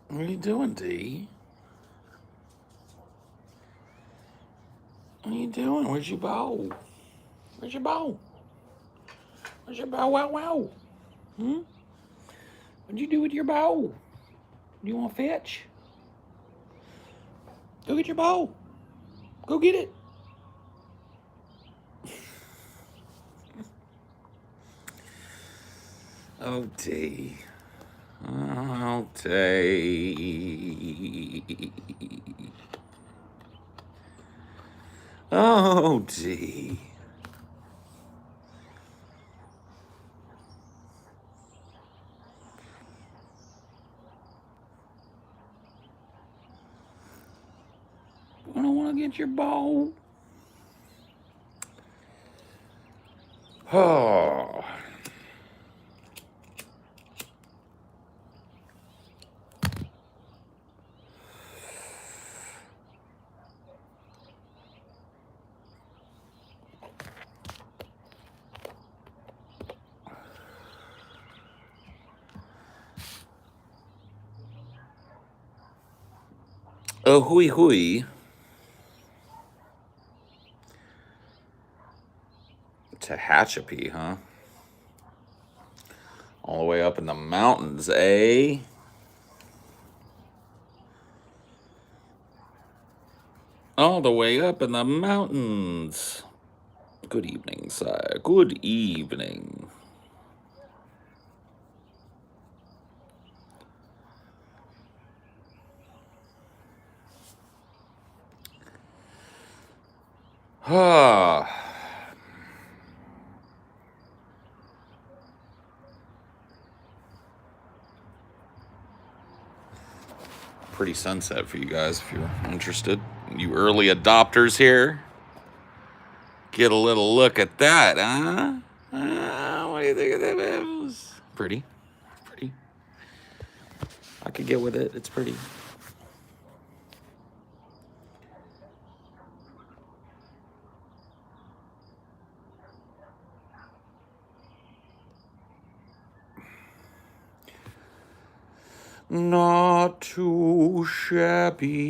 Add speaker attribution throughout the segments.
Speaker 1: What are you doing, D? What are you doing? Where's your bow? Where's your bow? Where's your bow? Wow, wow. Hmm? What'd you do with your bow? You want to fetch? Go get your bow. Go get it. Oh, D. Oh, D. Oh, D. I don't want to get your bow. Oh. Oh, hooey hooey. Tehachapi, huh? All the way up in the mountains, eh? All the way up in the mountains. Good evening, sire. Good evening. Ah. Pretty sunset for you guys if you're interested. You early adopters here. Get a little look at that, huh? What do you think of that? Pretty. Pretty. I could get with it. It's pretty. Not too shabby.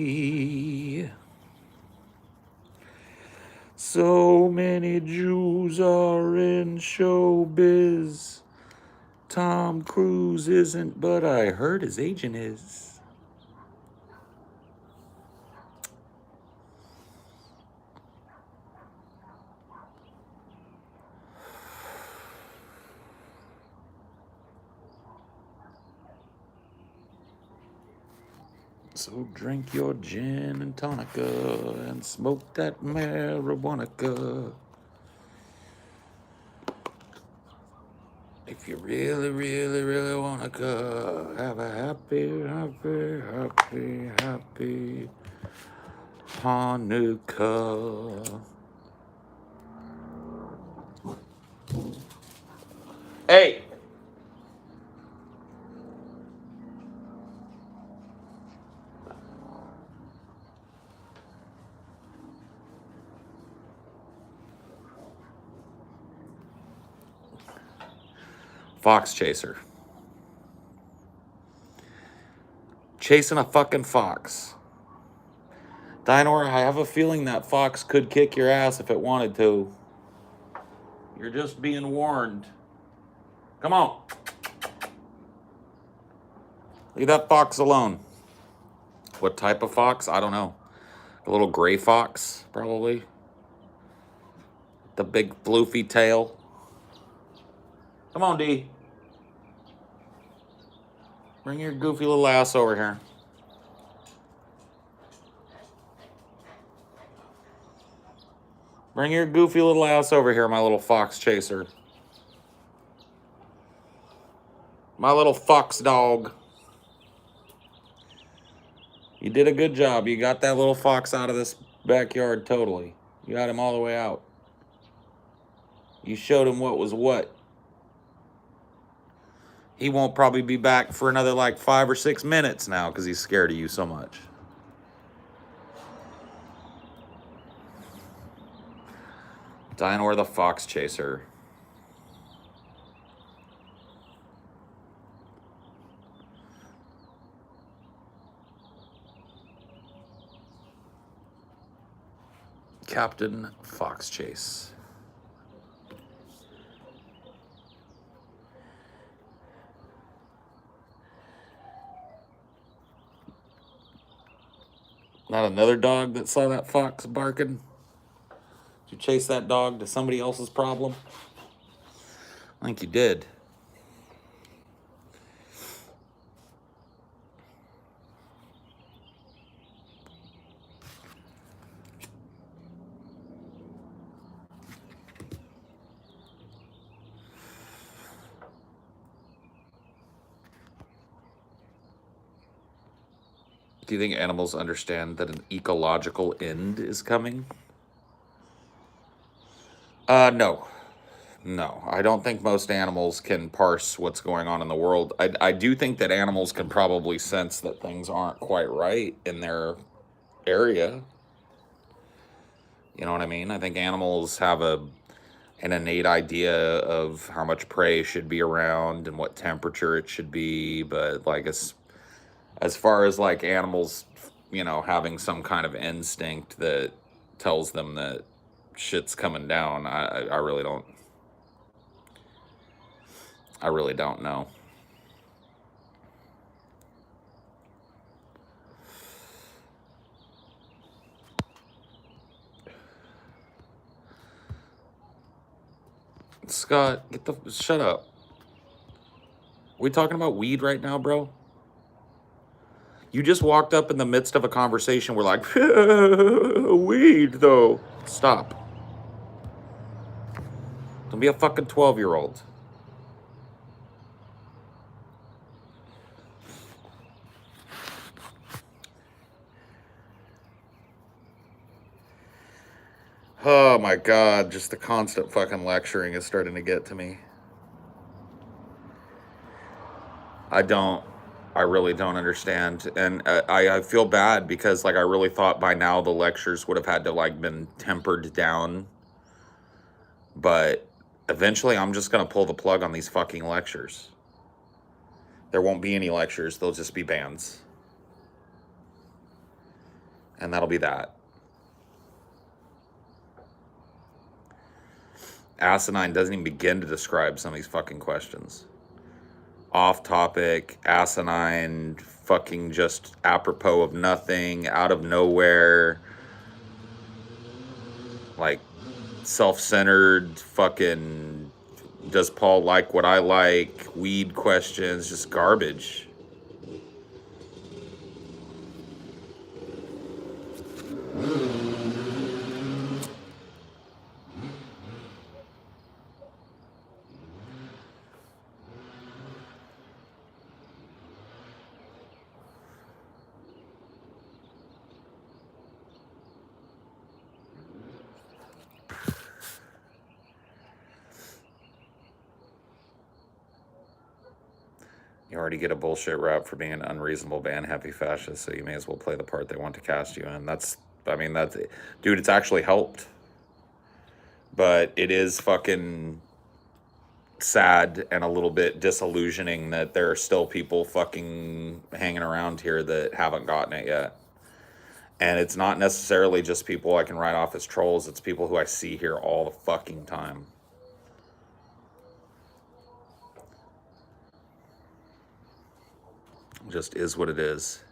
Speaker 1: So many Jews are in showbiz. Tom Cruise isn't, but I heard his agent is. So drink your gin and tonica and smoke that marijuana. If you really, really, really wanna go, have a happy, happy, happy, happy Hanukkah. Hey! Fox chaser. Chasing a fucking fox. Dinor, I have a feeling that fox could kick your ass if it wanted to. You're just being warned. Come on. Leave that fox alone. What type of fox? I don't know. A little gray fox, probably. The big floofy tail. Come on, D. Bring your goofy little ass over here. Bring your goofy little ass over here, my little fox chaser. My little fox dog. You did a good job. You got that little fox out of this backyard totally. You got him all the way out. You showed him what was what. He won't probably be back for another like 5 or 6 minutes now because he's scared of you so much. Dinor the fox chaser. Captain Fox Chase. Not another dog that saw that fox barking? Did you chase that dog to somebody else's problem? I think you did. Do you think animals understand that an ecological end is coming? No. No, I don't think most animals can parse what's going on in the world. I do think that animals can probably sense that things aren't quite right in their area. You know what I mean? I think animals have an innate idea of how much prey should be around and what temperature it should be, but like as far as like animals, you know, having some kind of instinct that tells them that shit's coming down, I really don't. I really don't know. Scott, shut up. We talking about weed right now, bro? You just walked up in the midst of a conversation. We're like, weed, though. Stop. Don't be a fucking 12-year-old. Oh my God, just the constant fucking lecturing is starting to get to me. I really don't understand. And I feel bad because like I really thought by now the lectures would have had to like been tempered down. But eventually I'm just going to pull the plug on these fucking lectures. There won't be any lectures. They'll just be bans. And that'll be that. Asinine doesn't even begin to describe some of these fucking questions. Off topic, asinine, fucking just apropos of nothing, out of nowhere, like self-centered, fucking does Paul like what I like, weed questions, just garbage. You already get a bullshit rap for being an unreasonable band happy fascist, so you may as well play the part they want to cast you in. Dude, it's actually helped. But it is fucking sad and a little bit disillusioning that there are still people fucking hanging around here that haven't gotten it yet. And it's not necessarily just people I can write off as trolls, it's people who I see here all the fucking time. Just is what it is.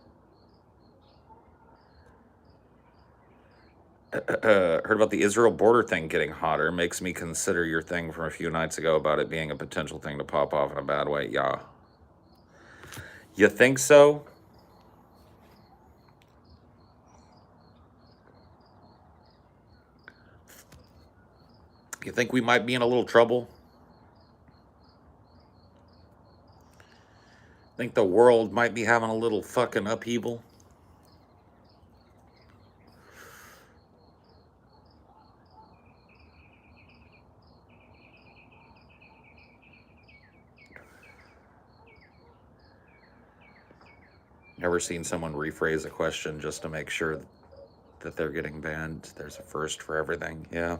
Speaker 1: Heard about the Israel border thing getting hotter. Makes me consider your thing from a few nights ago about it being a potential thing to pop off in a bad way. Yeah. You think so? You think we might be in a little trouble? Think the world might be having a little fucking upheaval? Ever seen someone rephrase a question just to make sure that they're getting banned? There's a first for everything. Yeah.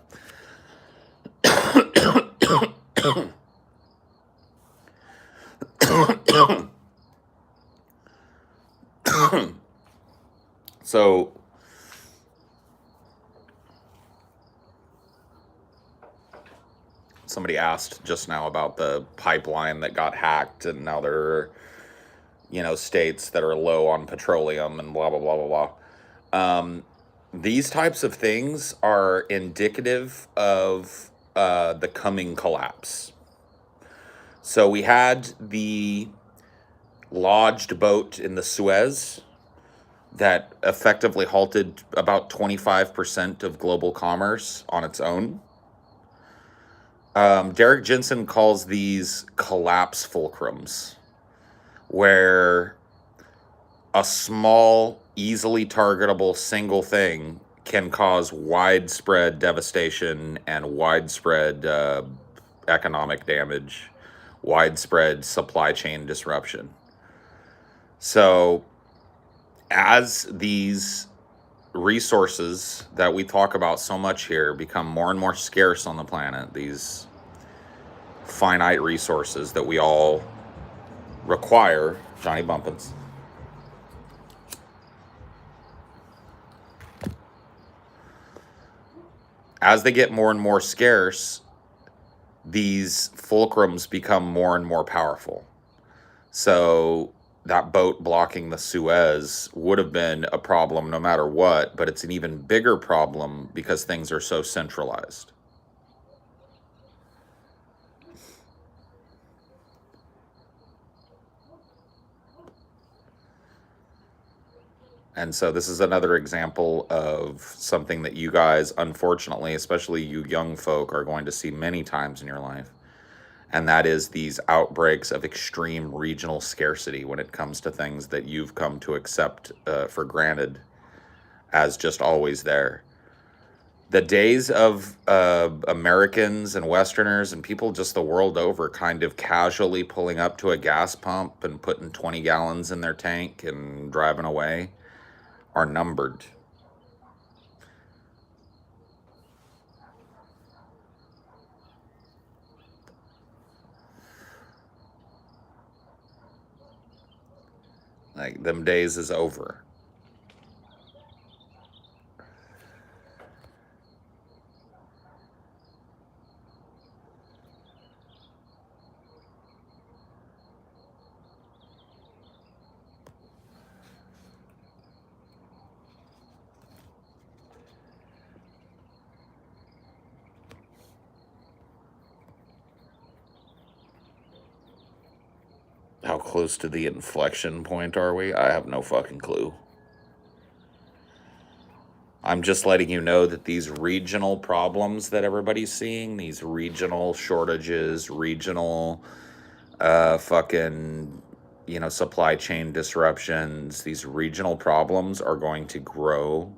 Speaker 1: So somebody asked just now about the pipeline that got hacked, and now there are, you know, states that are low on petroleum and blah, blah, blah, blah, blah. These types of things are indicative of the coming collapse. So we had the lodged boat in the Suez that effectively halted about 25% of global commerce on its own. Derek Jensen calls these collapse fulcrums, where a small, easily targetable single thing can cause widespread devastation and widespread economic damage, widespread supply chain disruption. So as these resources that we talk about so much here become more and more scarce on the planet, these finite resources that we all require, Johnny Bumpins, as they get more and more scarce, these fulcrums become more and more powerful. So that boat blocking the Suez would have been a problem no matter what, but it's an even bigger problem because things are so centralized. And so this is another example of something that you guys, unfortunately, especially you young folk, are going to see many times in your life. And that is these outbreaks of extreme regional scarcity when it comes to things that you've come to accept for granted as just always there. The days of Americans and Westerners and people just the world over kind of casually pulling up to a gas pump and putting 20 gallons in their tank and driving away are numbered. Like, them days is over. How close to the inflection point are we? I have no fucking clue. I'm just letting you know that these regional problems that everybody's seeing, these regional shortages, regional fucking, you know, supply chain disruptions, these regional problems are going to grow,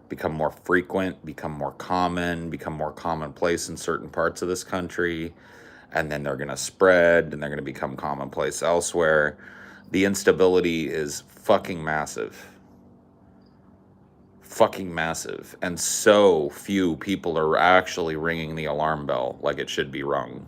Speaker 1: become more frequent, become more commonplace in certain parts of this country, and then they're going to spread and they're going to become commonplace elsewhere. The instability is fucking massive. Fucking massive. And so few people are actually ringing the alarm bell like it should be rung.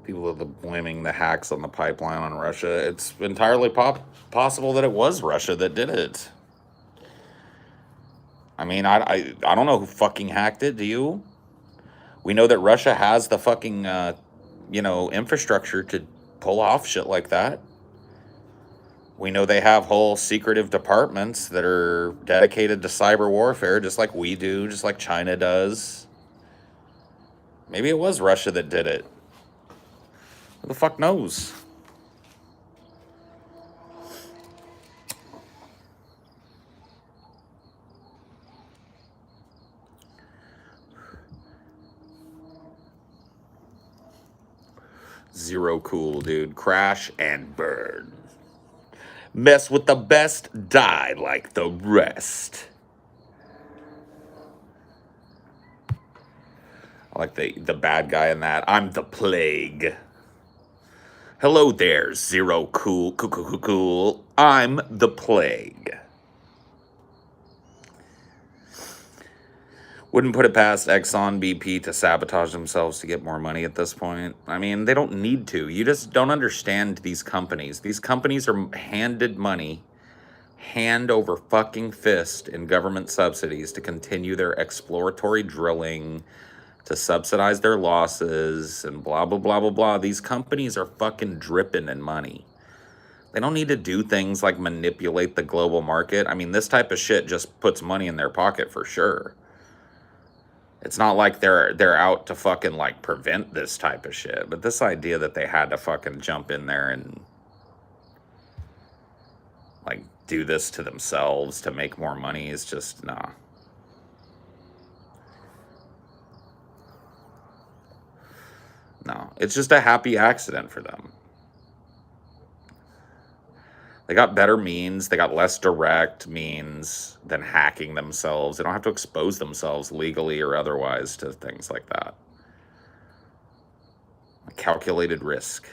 Speaker 1: People are blaming the hacks on the pipeline on Russia. It's entirely possible that it was Russia that did it. I mean, I don't know who fucking hacked it. Do you? We know that Russia has the fucking, you know, infrastructure to pull off shit like that. We know they have whole secretive departments that are dedicated to cyber warfare, just like we do, just like China does. Maybe it was Russia that did it. Who the fuck knows? Zero cool, dude. Crash and burn. Mess with the best, die like the rest. I like the bad guy in that. I'm the plague. Hello there, Zero Cool. I'm the plague. Wouldn't put it past Exxon BP to sabotage themselves to get more money at this point. I mean, they don't need to. You just don't understand these companies. These companies are handed money, hand over fucking fist, in government subsidies to continue their exploratory drilling, to subsidize their losses, and blah, blah, blah, blah, blah. These companies are fucking dripping in money. They don't need to do things like manipulate the global market. I mean, this type of shit just puts money in their pocket for sure. It's not like they're out to fucking like prevent this type of shit. But this idea that they had to fucking jump in there and like do this to themselves to make more money is just nah. No, it's just a happy accident for them. They got better means. They got less direct means than hacking themselves. They don't have to expose themselves legally or otherwise to things like that. A calculated risk.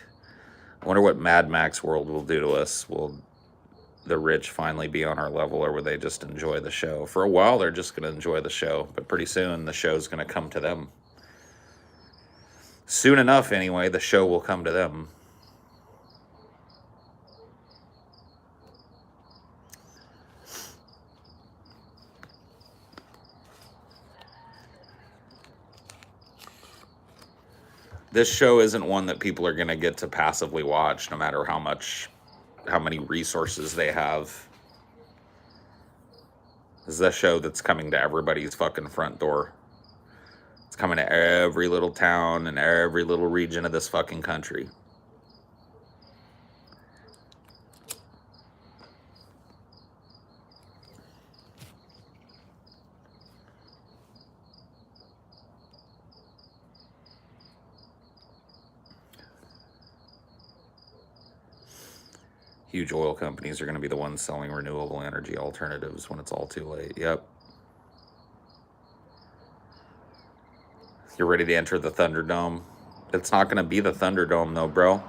Speaker 1: I wonder what Mad Max world will do to us. Will the rich finally be on our level, or will they just enjoy the show? For a while, they're just going to enjoy the show, but pretty soon the show's going to come to them. Soon enough, anyway, the show will come to them. This show isn't one that people are going to get to passively watch, no matter how many resources they have. This is a show that's coming to everybody's fucking front door. It's coming to every little town and every little region of this fucking country. Huge oil companies are going to be the ones selling renewable energy alternatives when it's all too late. Yep. You're ready to enter the Thunderdome. It's not going to be the Thunderdome, though, bro.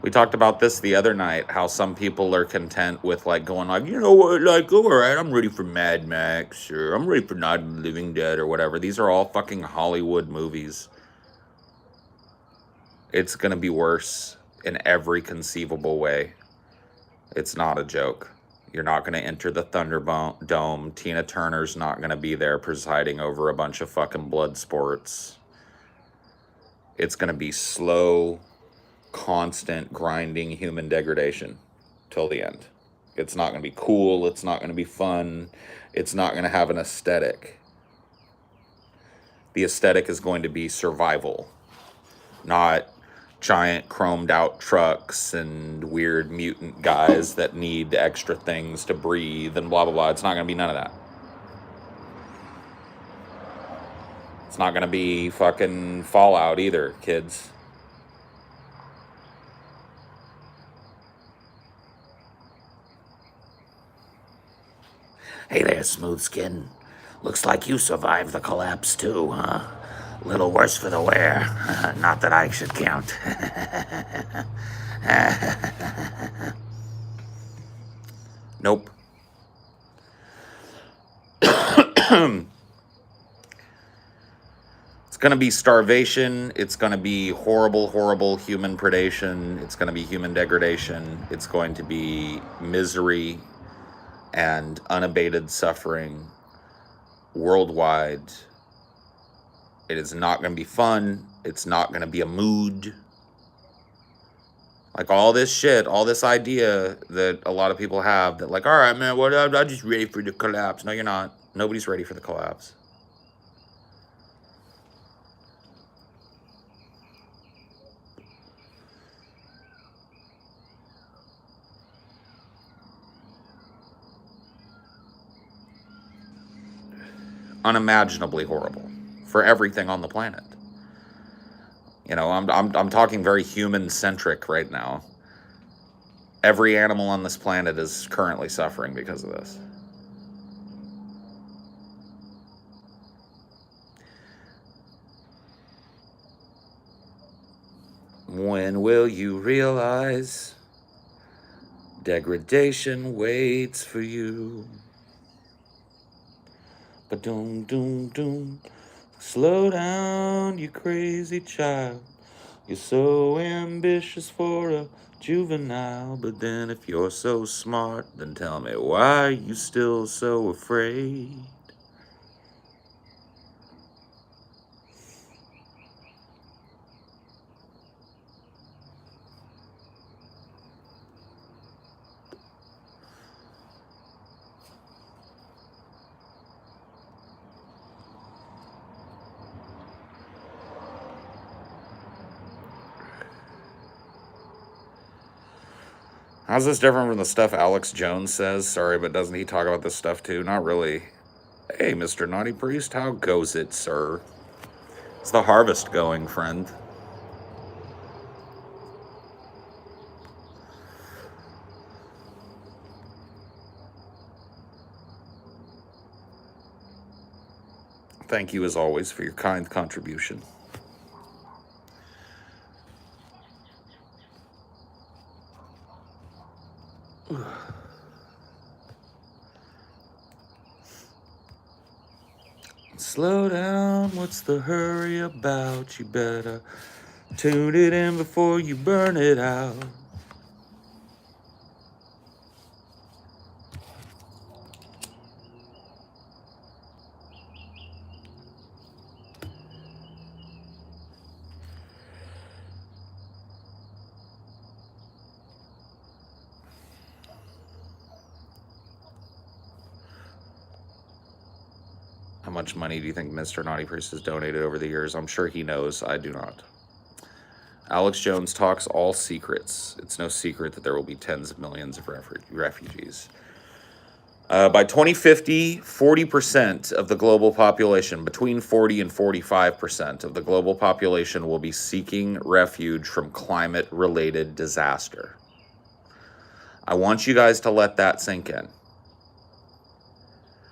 Speaker 1: We talked about this the other night, how some people are content with, like, going like, you know what, like, all right, I'm ready for Mad Max, or I'm ready for Night of the Living Dead, or whatever. These are all fucking Hollywood movies. It's going to be worse in every conceivable way. It's not a joke. You're not going to enter the Thunderdome. Tina Turner's not going to be there presiding over a bunch of fucking blood sports. It's going to be slow, constant, grinding human degradation till the end. It's not going to be cool. It's not going to be fun. It's not going to have an aesthetic. The aesthetic is going to be survival, not giant chromed out trucks and weird mutant guys that need extra things to breathe and blah, blah, blah. It's not going to be none of that. It's not going to be fucking Fallout either, kids. Hey there, smooth skin. Looks like you survived the collapse too, huh? A little worse for the wear. Not that I should count. Nope. It's going to be starvation. It's going to be horrible, horrible human predation. It's going to be human degradation. It's going to be misery and unabated suffering worldwide. It is not going to be fun. It's not going to be a mood. Like all this shit, all this idea that a lot of people have that like, all right, man, well, I'm just ready for the collapse. No, you're not. Nobody's ready for the collapse. Unimaginably horrible for everything on the planet. You know, I'm talking very human centric right now. Every animal on this planet is currently suffering because of this. When will you realize degradation waits for you? But doom. Slow down, you crazy child. You're so ambitious for a juvenile. But then if you're so smart, then tell me why are you still so afraid? How's this different from the stuff Alex Jones says? Sorry, but doesn't he talk about this stuff too? Not really. Hey, Mr. Naughty Priest, how goes it, sir? It's the harvest going, friend. Thank you, as always, for your kind contribution. Slow down, what's the hurry about? You better tune it in before you burn it out. How much money do you think Mr. Naughty Priest has donated over the years? I'm sure he knows. I do not. Alex Jones talks all secrets. It's no secret that there will be tens of millions of refugees. By 2050, 40% of the global population, between 40 and 45% of the global population, will be seeking refuge from climate-related disaster. I want you guys to let that sink in.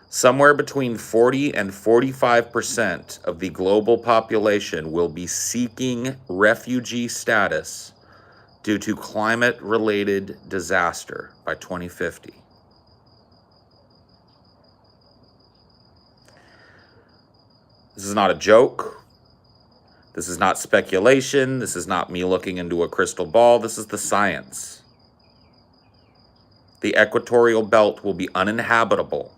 Speaker 1: Somewhere between 40 and 45% of the global population will be seeking refugee status due to climate-related disaster by 2050. This is not a joke. This is not speculation. This is not me looking into a crystal ball. This is the science. The equatorial belt will be uninhabitable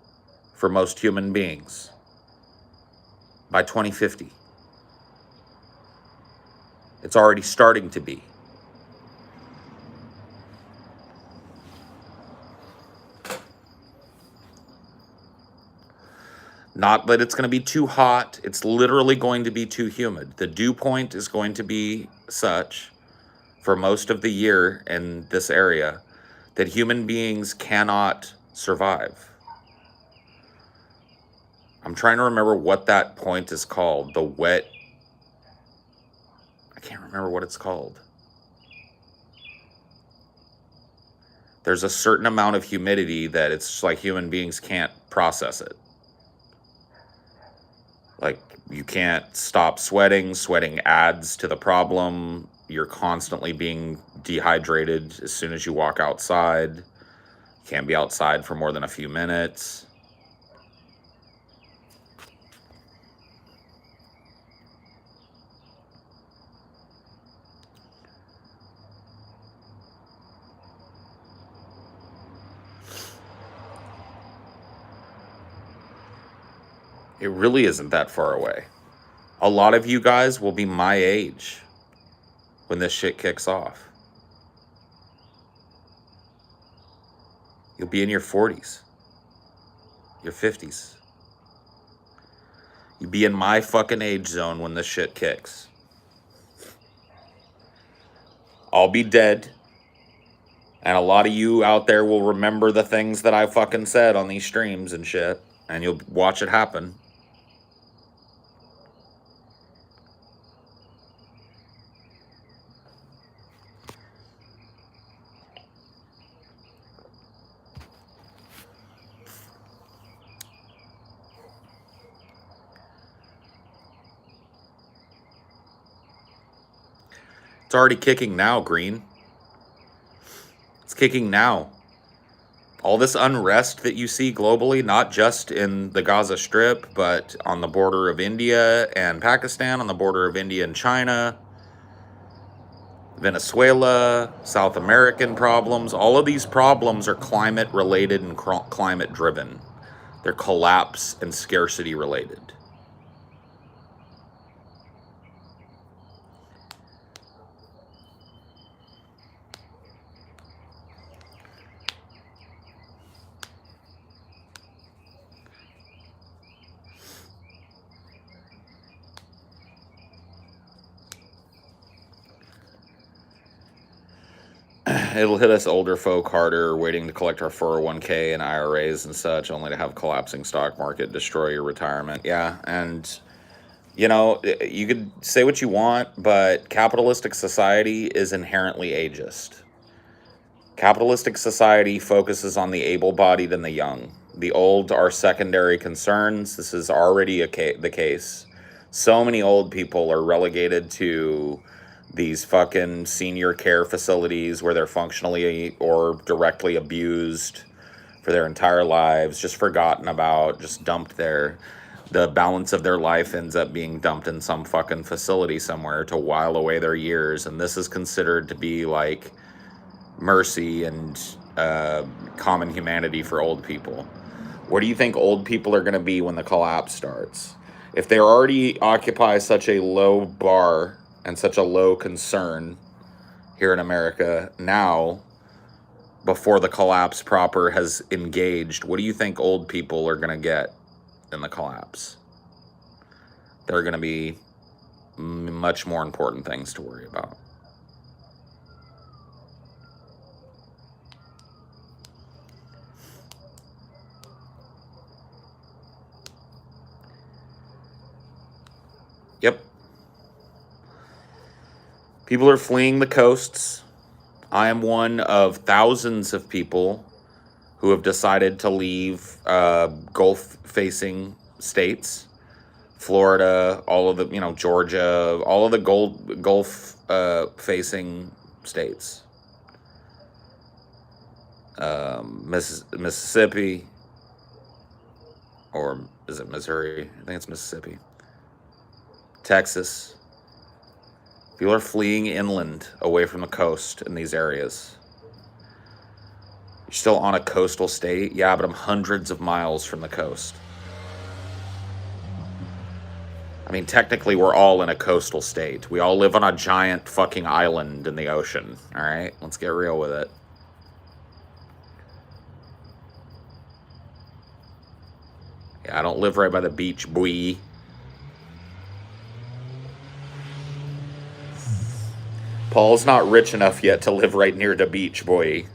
Speaker 1: for most human beings by 2050. It's already starting to be. Not that it's going to be too hot. It's literally going to be too humid. The dew point is going to be such for most of the year in this area that human beings cannot survive. I'm trying to remember what that point is called. The wet... I can't remember what it's called. There's a certain amount of humidity that it's like human beings can't process it. Like, you can't stop sweating. Sweating adds to the problem. You're constantly being dehydrated as soon as you walk outside. You can't be outside for more than a few minutes. It really isn't that far away. A lot of you guys will be my age when this shit kicks off. You'll be in your 40s, your 50s. You'll be in my fucking age zone when this shit kicks. I'll be dead. And a lot of you out there will remember the things that I fucking said on these streams and shit. And you'll watch it happen. It's already kicking now, Green. It's kicking now. All this unrest that you see globally, not just in the Gaza Strip, but on the border of India and Pakistan, on the border of India and China, Venezuela, South American problems, all of these problems are climate related and climate driven. They're collapse and scarcity related. It'll hit us older folk harder, waiting to collect our 401k and IRAs and such, only to have collapsing stock market destroy your retirement. Yeah, and you know, you could say what you want, but capitalistic society is inherently ageist. Capitalistic society focuses on the able-bodied and the young. The old are secondary concerns. This is already the case. So many old people are relegated to these fucking senior care facilities where they're functionally or directly abused for their entire lives, just forgotten about, just dumped there. The balance of their life ends up being dumped in some fucking facility somewhere to while away their years, and this is considered to be like mercy and common humanity for old people. Where do you think old people are going to be when the collapse starts? If they already occupy such a low bar and such a low concern here in America now, before the collapse proper has engaged, what do you think old people are going to get in the collapse? There are going to be much more important things to worry about. Yep. People are fleeing the coasts. I am one of thousands of people who have decided to leave Gulf-facing states, Florida, all of the, Georgia, all of the Gulf-facing states, Mississippi, or is it Missouri? I think it's Mississippi. Texas. People are fleeing inland away from the coast in these areas. You're still on a coastal state? Yeah, but I'm hundreds of miles from the coast. I mean, technically, we're all in a coastal state. We all live on a giant fucking island in the ocean, all right? Let's get real with it. Yeah, I don't live right by the beach, boy. Paul's not rich enough yet to live right near the beach, boy.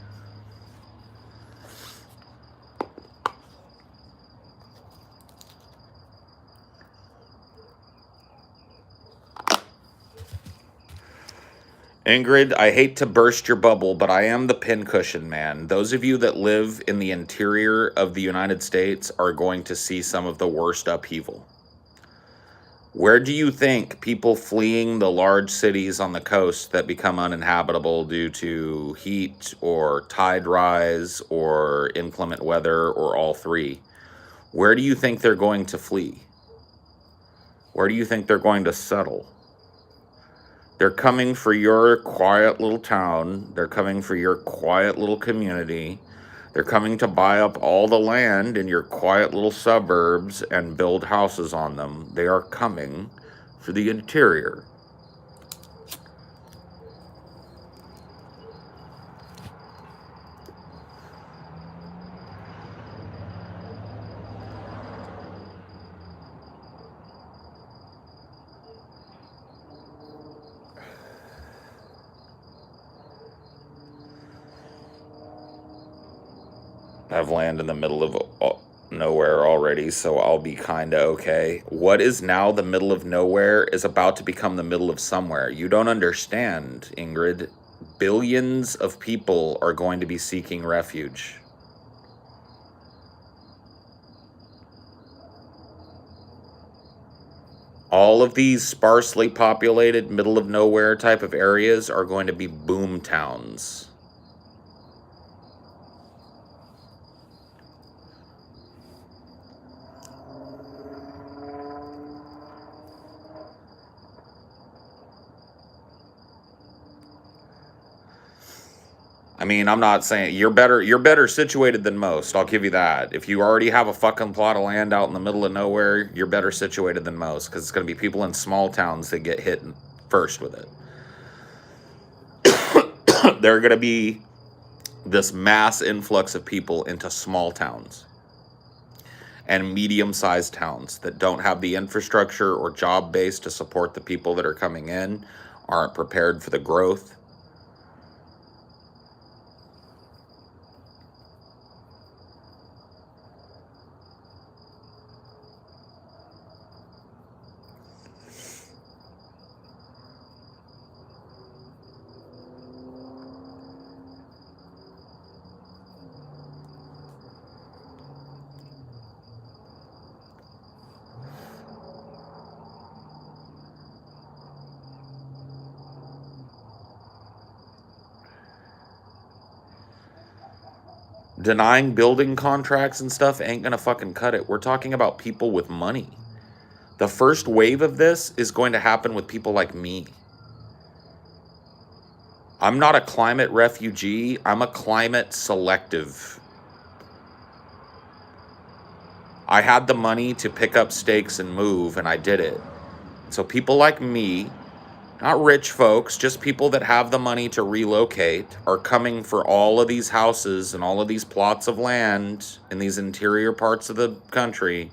Speaker 1: Ingrid, I hate to burst your bubble, but I am the pincushion man. Those of you that live in the interior of the United States are going to see some of the worst upheaval. Where do you think people fleeing the large cities on the coast that become uninhabitable due to heat or tide rise or inclement weather or all three, where do you think they're going to flee? Where do you think they're going to settle? They're coming for your quiet little town. They're coming for your quiet little community. They're coming to buy up all the land in your quiet little suburbs and build houses on them. They are coming for the interior. I have land in the middle of nowhere already, so I'll be kinda okay. What is now the middle of nowhere is about to become the middle of somewhere. You don't understand, Ingrid. Billions of people are going to be seeking refuge. All of these sparsely populated, middle of nowhere type of areas are going to be boom towns. I mean, I'm not saying you're better situated than most. I'll give you that. If you already have a fucking plot of land out in the middle of nowhere, you're better situated than most, because it's going to be people in small towns that get hit first with it. There are going to be this mass influx of people into small towns and medium-sized towns that don't have the infrastructure or job base to support the people that are coming in, aren't prepared for the growth. Denying building contracts and stuff ain't gonna fucking cut it. We're talking about people with money. The first wave of this is going to happen with people like me. I'm not a climate refugee. I'm a climate selective. I had the money to pick up stakes and move, and I did it. So people like me, not rich folks, just people that have the money to relocate, are coming for all of these houses and all of these plots of land in these interior parts of the country.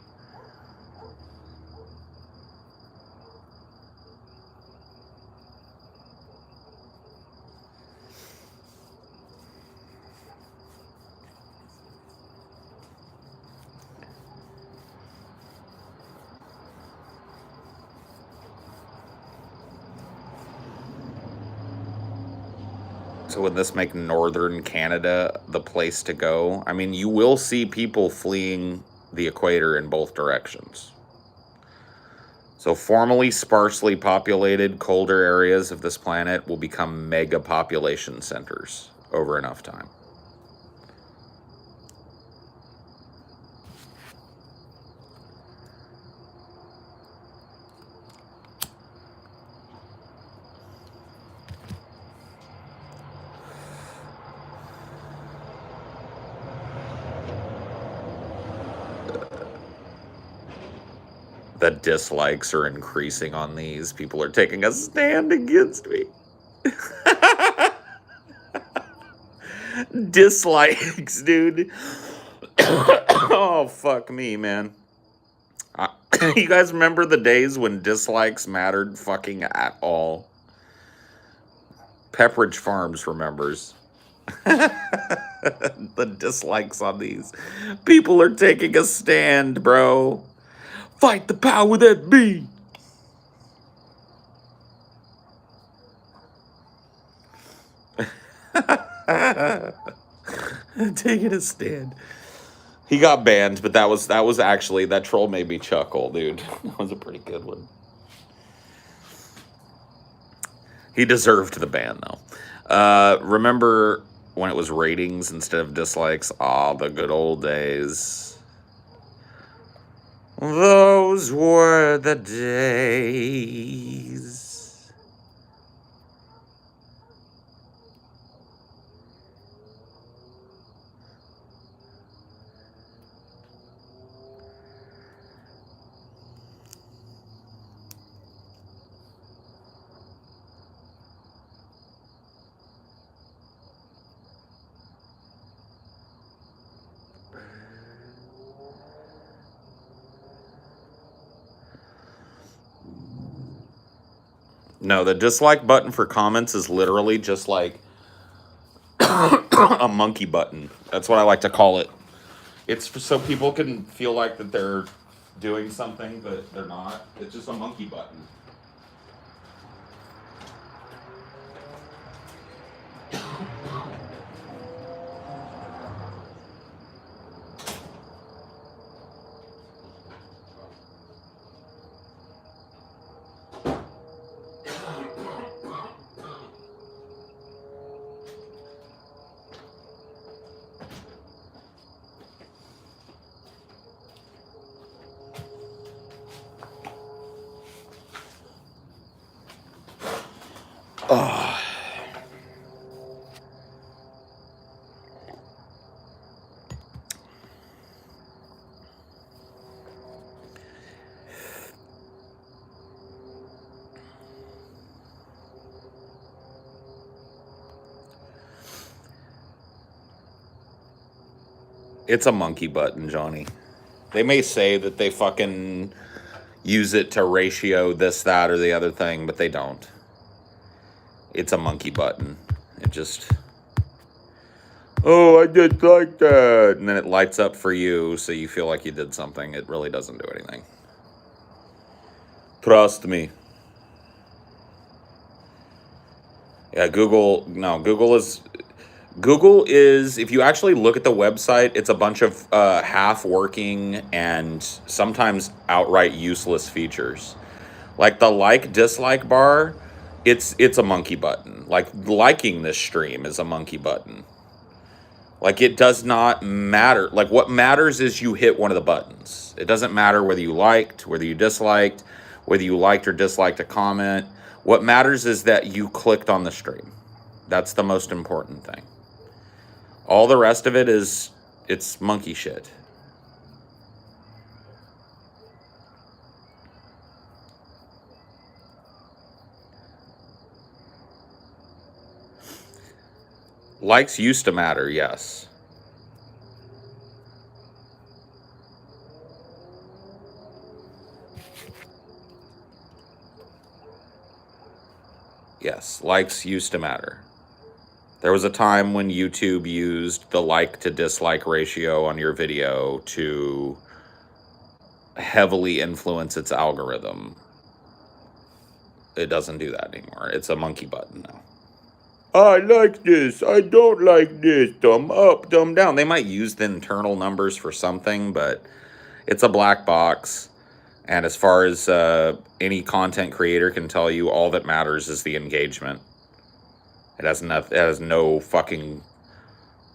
Speaker 1: So would this make northern Canada the place to go? I mean, you will see people fleeing the equator in both directions. So formerly sparsely populated, colder areas of this planet will become mega population centers over enough time. The dislikes are increasing on these. People are taking a stand against me. Dislikes, dude. Oh, fuck me, man. You guys remember the days when dislikes mattered fucking at all? Pepperidge Farms remembers. The dislikes on these. People are taking a stand, bro. Fight the power that be. Taking a stand. He got banned, but that was actually, that troll made me chuckle, dude. That was a pretty good one. He deserved the ban, though. Remember when it was ratings instead of dislikes? Ah, the good old days. Those were the days. No, the dislike button for comments is literally just like a monkey button. That's what I like to call it. It's so people can feel like that they're doing something, but they're not. It's just a monkey button. It's a monkey button, Johnny. They may say that they fucking use it to ratio this, that, or the other thing, but they don't. It's a monkey button. It just... Oh, I did like that. And then it lights up for you, so you feel like you did something. It really doesn't do anything. Trust me. Yeah, Google is, if you actually look at the website, it's a bunch of half-working and sometimes outright useless features. Like the like-dislike bar, it's a monkey button. Like, liking this stream is a monkey button. Like, it does not matter. Like, what matters is you hit one of the buttons. It doesn't matter whether you liked, whether you disliked, whether you liked or disliked a comment. What matters is that you clicked on the stream. That's the most important thing. All the rest of it is, it's monkey shit. Likes used to matter, yes. Yes, likes used to matter. There was a time when YouTube used the like to dislike ratio on your video to heavily influence its algorithm. It doesn't do that anymore. It's a monkey button now. I like this. I don't like this. Thumb up, thumb down. They might use the internal numbers for something, but it's a black box. And as far as any content creator can tell you, all that matters is the engagement. It has no fucking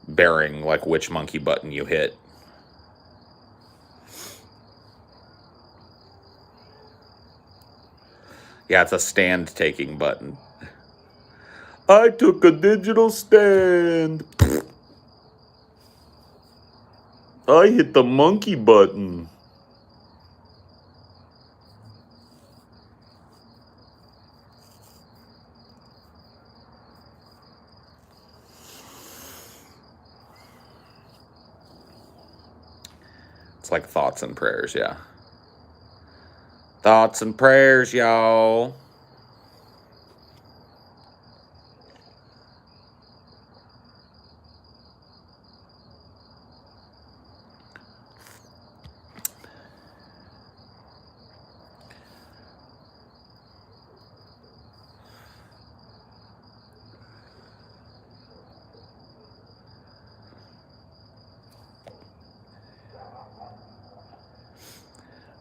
Speaker 1: bearing like which monkey button you hit. Yeah, it's a stand-taking button. I took a digital stand. I hit the monkey button. It's like thoughts and prayers, yeah. Thoughts and prayers, y'all.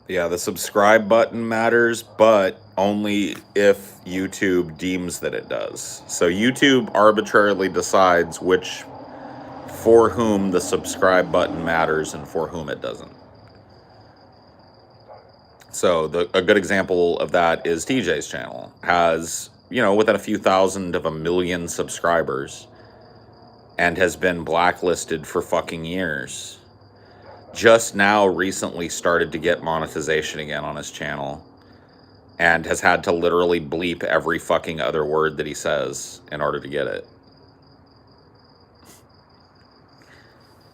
Speaker 1: Yeah, the subscribe button matters, but only if YouTube deems that it does. So YouTube arbitrarily decides for whom the subscribe button matters and for whom it doesn't. So a good example of that is TJ's channel. Has, within a few thousand of a million subscribers and has been blacklisted for fucking years. Just now recently started to get monetization again on his channel and has had to literally bleep every fucking other word that he says in order to get it.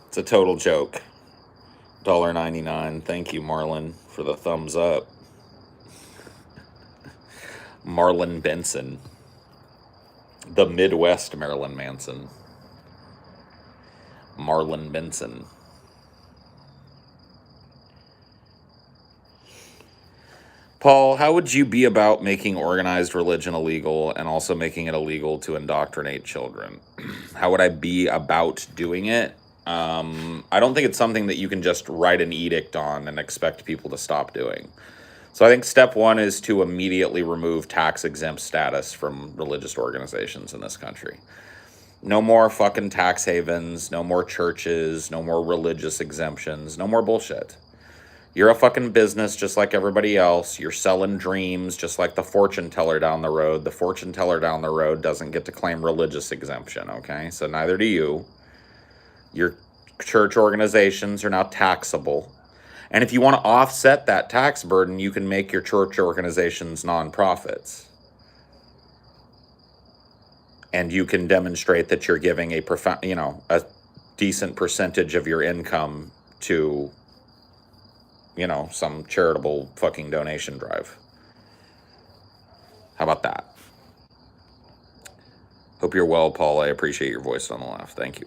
Speaker 1: It's a total joke. $1.99. Thank you, Marlon, for the thumbs up. Marlon Benson. The Midwest Marilyn Manson. Marlon Benson. Paul, how would you be about making organized religion illegal and also making it illegal to indoctrinate children? How would I be about doing it? I don't think it's something that you can just write an edict on and expect people to stop doing. So I think step one is to immediately remove tax-exempt status from religious organizations in this country. No more fucking tax havens, no more churches, no more religious exemptions, no more bullshit. You're a fucking business just like everybody else. You're selling dreams just like the fortune teller down the road. The fortune teller down the road doesn't get to claim religious exemption, okay? So neither do you. Your church organizations are now taxable. And if you want to offset that tax burden, you can make your church organizations nonprofits. And you can demonstrate that you're giving a decent percentage of your income to, you know, some charitable fucking donation drive. How about that? Hope you're well, Paul. I appreciate your voice on the left. Thank you.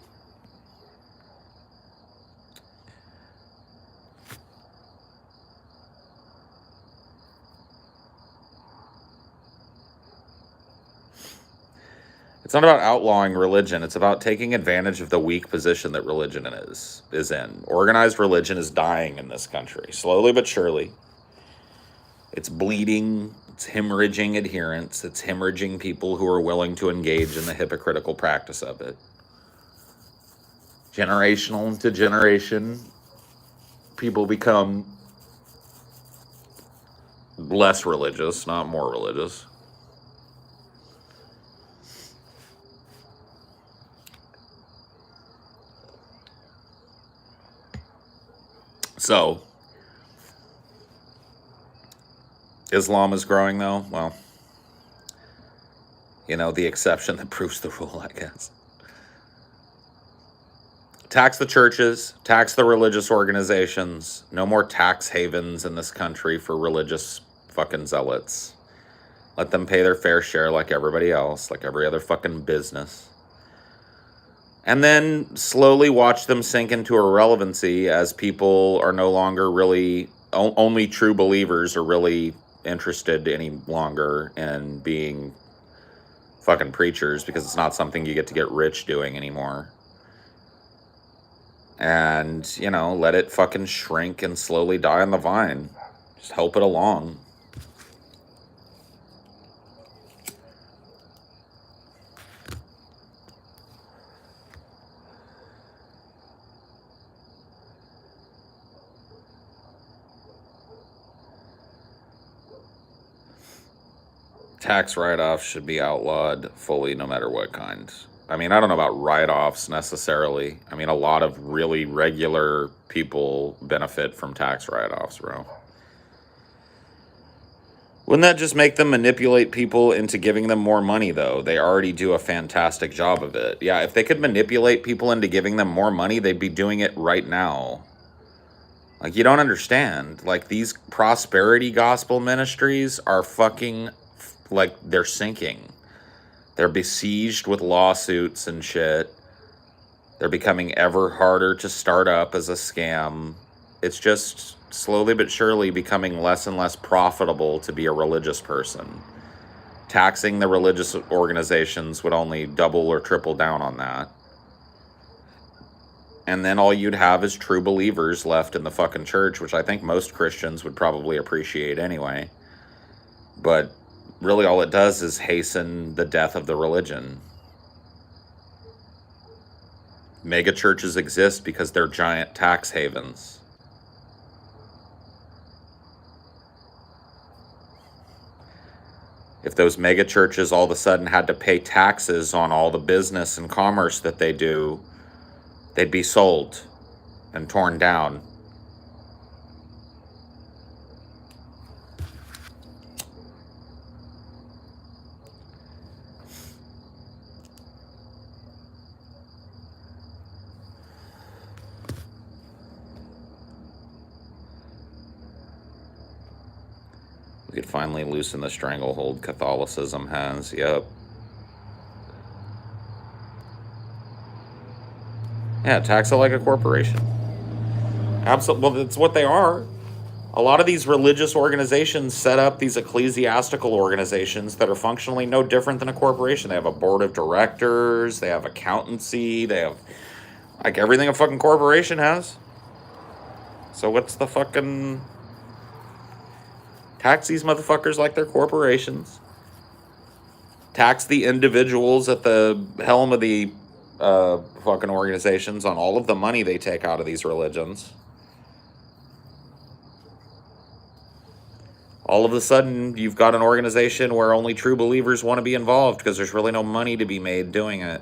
Speaker 1: It's not about outlawing religion. It's about taking advantage of the weak position that religion is in. Organized religion is dying in this country, slowly but surely. It's bleeding. It's hemorrhaging adherents. It's hemorrhaging people who are willing to engage in the hypocritical practice of it. Generational to generation, people become less religious, not more religious. So, Islam is growing, though. Well, you know, the exception that proves the rule, I guess. Tax the churches, tax the religious organizations. No more tax havens in this country for religious fucking zealots. Let them pay their fair share like everybody else, like every other fucking business. And then slowly watch them sink into irrelevancy as people are no longer really, only true believers are really interested any longer in being fucking preachers, because it's not something you get to get rich doing anymore. And, you know, let it fucking shrink and slowly die on the vine. Just help it along. Tax write-offs should be outlawed fully, no matter what kind. I mean, I don't know about write-offs necessarily. I mean, a lot of really regular people benefit from tax write-offs, bro. Wouldn't that just make them manipulate people into giving them more money, though? They already do a fantastic job of it. Yeah, if they could manipulate people into giving them more money, they'd be doing it right now. Like, you don't understand. Like, these prosperity gospel ministries are fucking, like, they're sinking. They're besieged with lawsuits and shit. They're becoming ever harder to start up as a scam. It's just slowly but surely becoming less and less profitable to be a religious person. Taxing the religious organizations would only double or triple down on that. And then all you'd have is true believers left in the fucking church, which I think most Christians would probably appreciate anyway. But really all it does is hasten the death of the religion. Mega churches exist because they're giant tax havens. If those mega churches all of a sudden had to pay taxes on all the business and commerce that they do, they'd be sold and torn down. We could finally loosen the stranglehold Catholicism has. Yep. Yeah, tax it like a corporation. Absolutely. Well, that's what they are. A lot of these religious organizations set up these ecclesiastical organizations that are functionally no different than a corporation. They have a board of directors, they have accountancy, they have like everything a fucking corporation has. So what's the fucking... Tax these motherfuckers like they're corporations. Tax the individuals at the helm of the fucking organizations on all of the money they take out of these religions. All of a sudden, you've got an organization where only true believers want to be involved because there's really no money to be made doing it.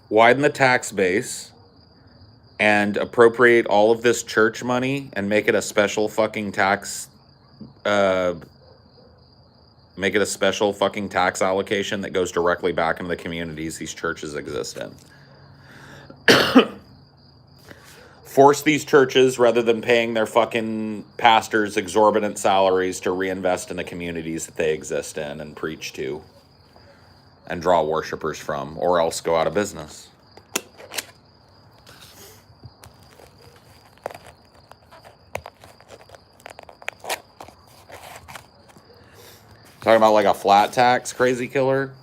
Speaker 1: widen the tax base, and appropriate all of this church money and make it a special fucking tax, make it a special fucking tax allocation that goes directly back into the communities these churches exist in. Force these churches, rather than paying their fucking pastors exorbitant salaries, to reinvest in the communities that they exist in and preach to and draw worshipers from, or else go out of business. Talking about like a flat tax, crazy killer?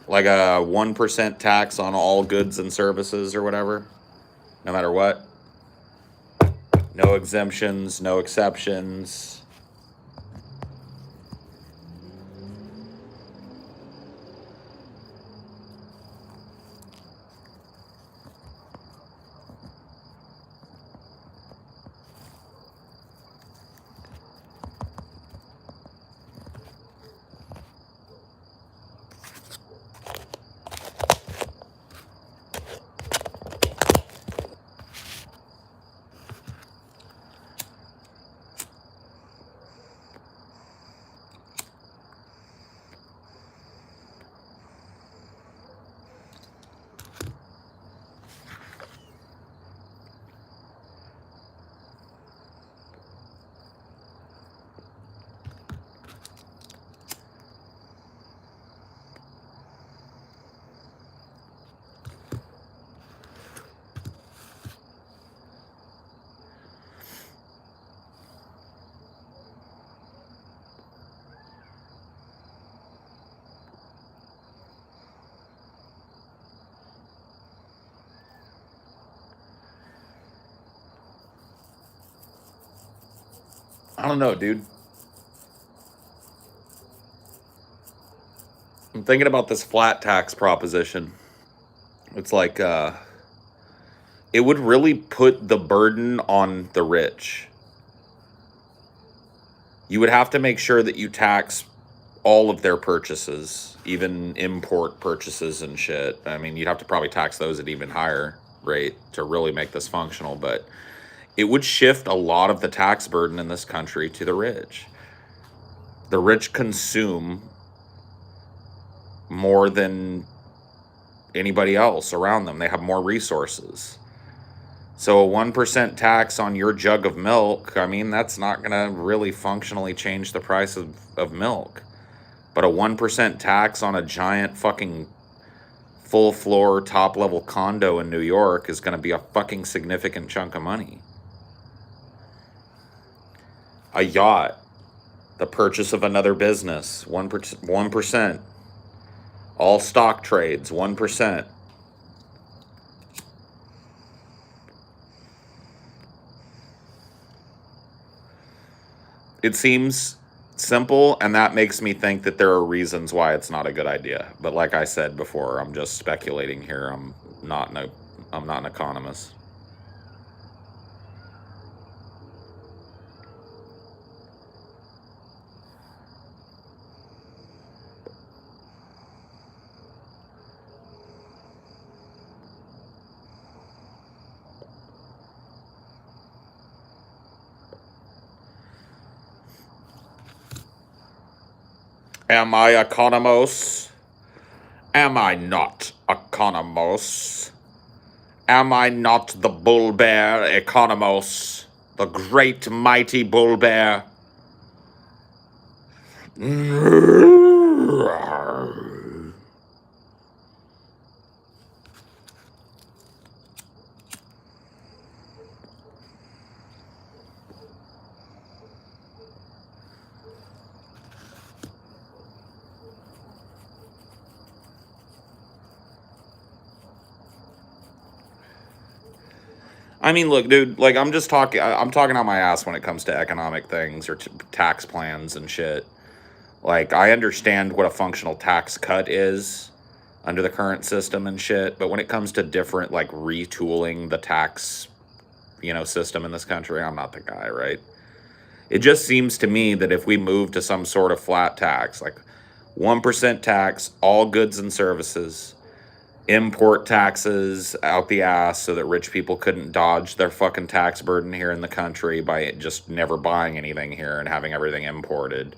Speaker 1: Like a 1% tax on all goods and services or whatever, no matter what. No exemptions, no exceptions. I don't know, dude. I'm thinking about this flat tax proposition. It's like, it would really put the burden on the rich. You would have to make sure that you tax all of their purchases, even import purchases and shit. I mean, you'd have to probably tax those at even higher rate to really make this functional, but it would shift a lot of the tax burden in this country to the rich. The rich consume more than anybody else around them. They have more resources. So a 1% tax on your jug of milk, I mean, that's not going to really functionally change the price of milk. But a 1% tax on a giant fucking full floor, top level condo in New York is going to be a fucking significant chunk of money. A yacht, the purchase of another business, 1%. All stock trades, 1%. It seems simple, and that makes me think that there are reasons why it's not a good idea. But like I said before, I'm just speculating here. I'm not an economist. Am I economos? Am I not economos? Am I not the bull bear economos? The great mighty bull bear? I mean, look, dude, like I'm talking out my ass when it comes to economic things or tax plans and shit. Like, I understand what a functional tax cut is under the current system and shit, but when it comes to different, like, retooling the tax, system in this country, I'm not the guy, right? It just seems to me that if we move to some sort of flat tax, like 1% tax, all goods and services, import taxes out the ass so that rich people couldn't dodge their fucking tax burden here in the country by just never buying anything here and having everything imported.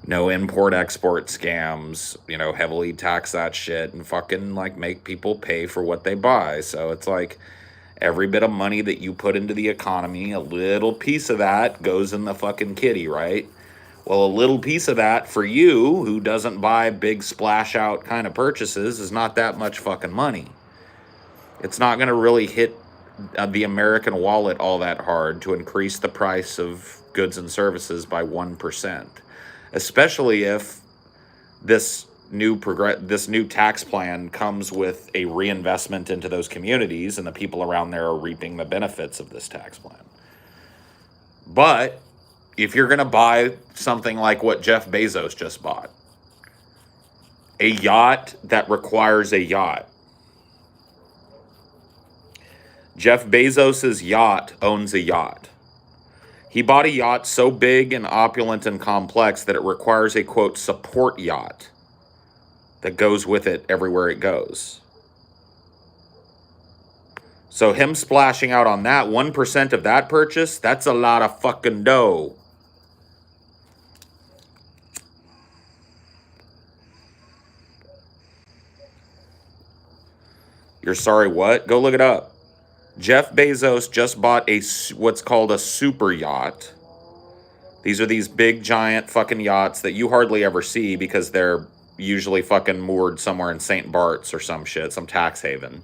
Speaker 1: No import-export scams, you know, heavily tax that shit and fucking, like, make people pay for what they buy. So it's like every bit of money that you put into the economy, a little piece of that goes in the fucking kitty, right? Well, a little piece of that for you, who doesn't buy big splash-out kind of purchases, is not that much fucking money. It's not going to really hit the American wallet all that hard to increase the price of goods and services by 1%. Especially if this new tax plan comes with a reinvestment into those communities and the people around there are reaping the benefits of this tax plan. But if you're going to buy something like what Jeff Bezos just bought, a yacht that requires a yacht. Jeff Bezos's yacht owns a yacht. He bought a yacht so big and opulent and complex that it requires a, quote, support yacht that goes with it everywhere it goes. So him splashing out on that, 1% of that purchase, that's a lot of fucking dough. You're sorry, what? Go look it up. Jeff Bezos just bought what's called a super yacht. These are these big, giant fucking yachts that you hardly ever see because they're usually fucking moored somewhere in St. Bart's or some shit, some tax haven.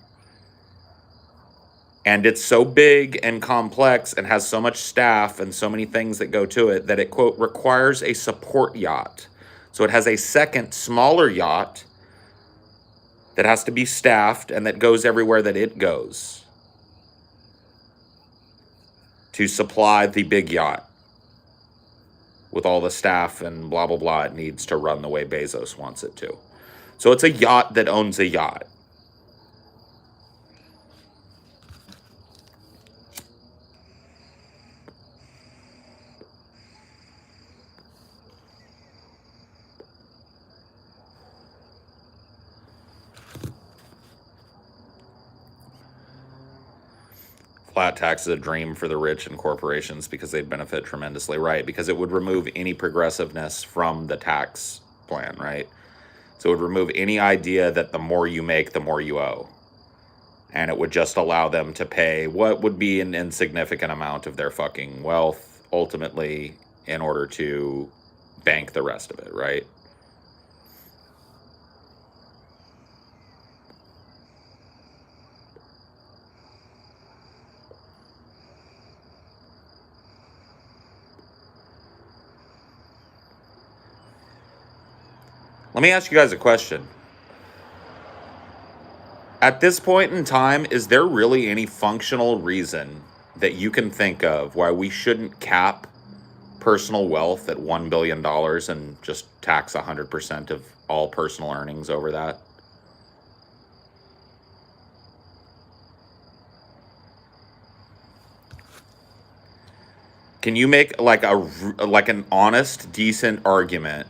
Speaker 1: And it's so big and complex and has so much staff and so many things that go to it that it, quote, requires a support yacht. So it has a second, smaller yacht that has to be staffed and that goes everywhere that it goes to supply the big yacht with all the staff and blah, blah, blah it needs to run the way Bezos wants it to. So it's a yacht that owns a yacht. Flat tax is a dream for the rich and corporations because they'd benefit tremendously, right? Because it would remove any progressiveness from the tax plan, right? So it would remove any idea that the more you make, the more you owe. And it would just allow them to pay what would be an insignificant amount of their fucking wealth, ultimately, in order to bank the rest of it, right? Let me ask you guys a question. At this point in time, is there really any functional reason that you can think of why we shouldn't cap personal wealth at $1 billion and just tax 100% of all personal earnings over that? Can you make like an honest, decent argument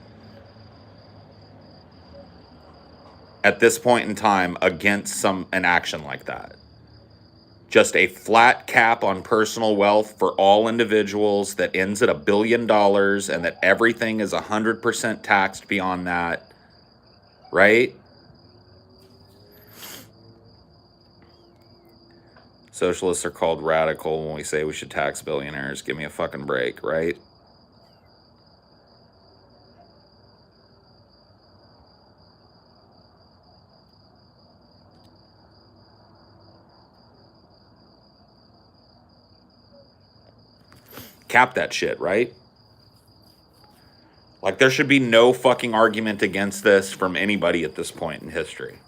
Speaker 1: at this point in time against an action like that? Just a flat cap on personal wealth for all individuals that ends at $1 billion and that everything is 100% taxed beyond that, right? Socialists are called radical when we say we should tax billionaires. Give me a fucking break, right? Cap that shit, right? Like, there should be no fucking argument against this from anybody at this point in history.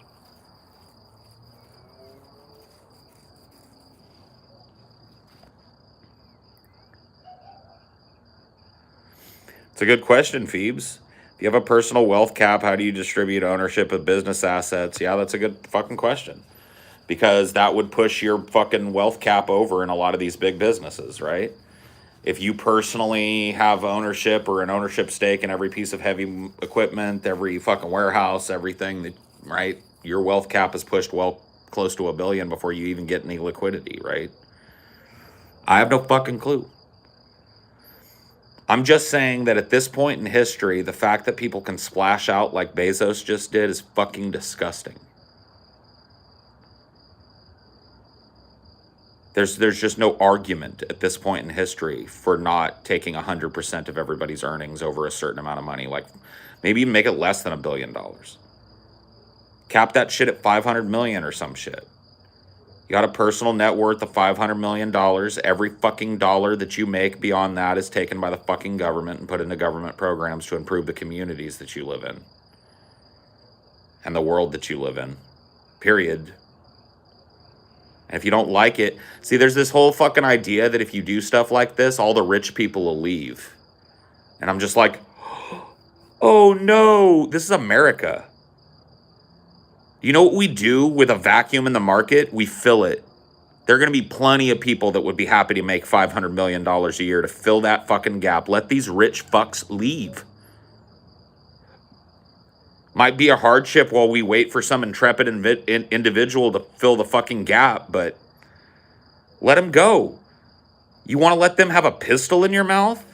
Speaker 1: It's a good question, Phoebes. If you have a personal wealth cap, how do you distribute ownership of business assets? Yeah, that's a good fucking question. Because that would push your fucking wealth cap over in a lot of these big businesses, right? If you personally have ownership or an ownership stake in every piece of heavy equipment, every fucking warehouse, everything, that, right? your wealth cap is pushed well close to $1 billion before you even get any liquidity, right? I have no fucking clue. I'm just saying that at this point in history, the fact that people can splash out like Bezos just did is fucking disgusting. There's just no argument at this point in history for not taking 100% of everybody's earnings over a certain amount of money. Like, maybe even make it less than $1 billion. Cap that shit at 500 million or some shit. You got a personal net worth of $500 million. Every fucking dollar that you make beyond that is taken by the fucking government and put into government programs to improve the communities that you live in and the world that you live in. Period. And if you don't like it, see, there's this whole fucking idea that if you do stuff like this, all the rich people will leave. And I'm just like, oh no, this is America. You know what we do with a vacuum in the market? We fill it. There are going to be plenty of people that would be happy to make $500 million a year to fill that fucking gap. Let these rich fucks leave. Might be a hardship while we wait for some intrepid individual to fill the fucking gap, but let them go. You want to let them have a pistol in your mouth?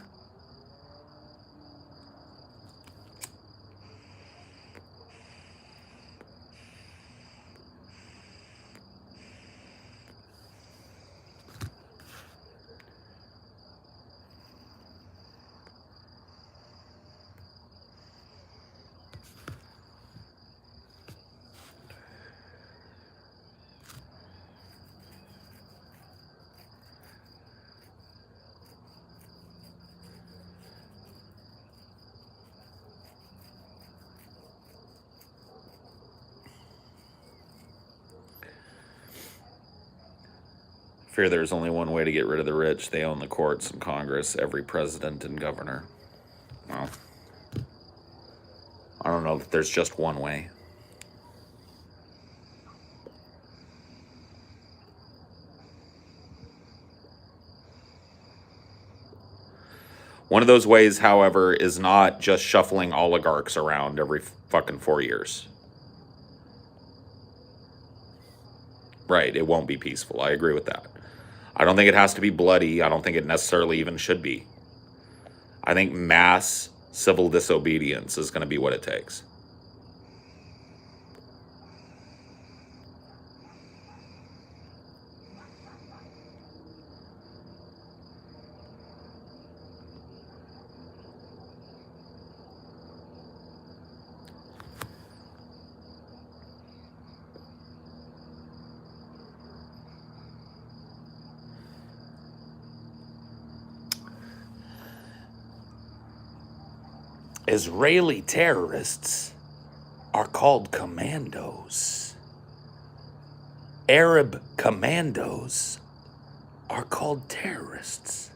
Speaker 1: Fear there's only one way to get rid of the rich. They own the courts and Congress, every president and governor. Well, I don't know that there's just one way. One of those ways, however, is not just shuffling oligarchs around every fucking 4 years. Right, it won't be peaceful. I agree with that. I don't think it has to be bloody. I don't think it necessarily even should be. I think mass civil disobedience is going to be what it takes. Israeli terrorists are called commandos. Arab commandos are called terrorists.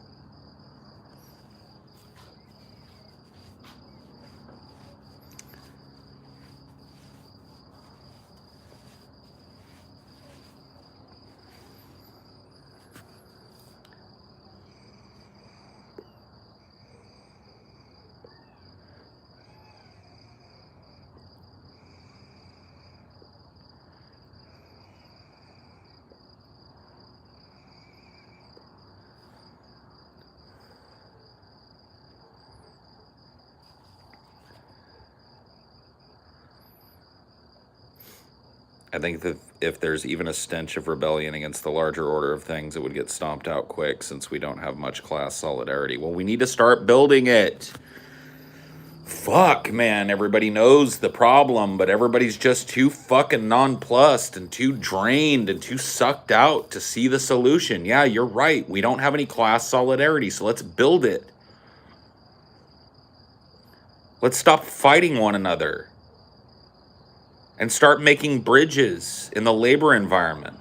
Speaker 1: I think that if there's even a stench of rebellion against the larger order of things, it would get stomped out quick since we don't have much class solidarity. Well, we need to start building it. Fuck, man, everybody knows the problem, but everybody's just too fucking nonplussed and too drained and too sucked out to see the solution. Yeah, you're right. We don't have any class solidarity, so let's build it. Let's stop fighting one another and start making bridges in the labor environment.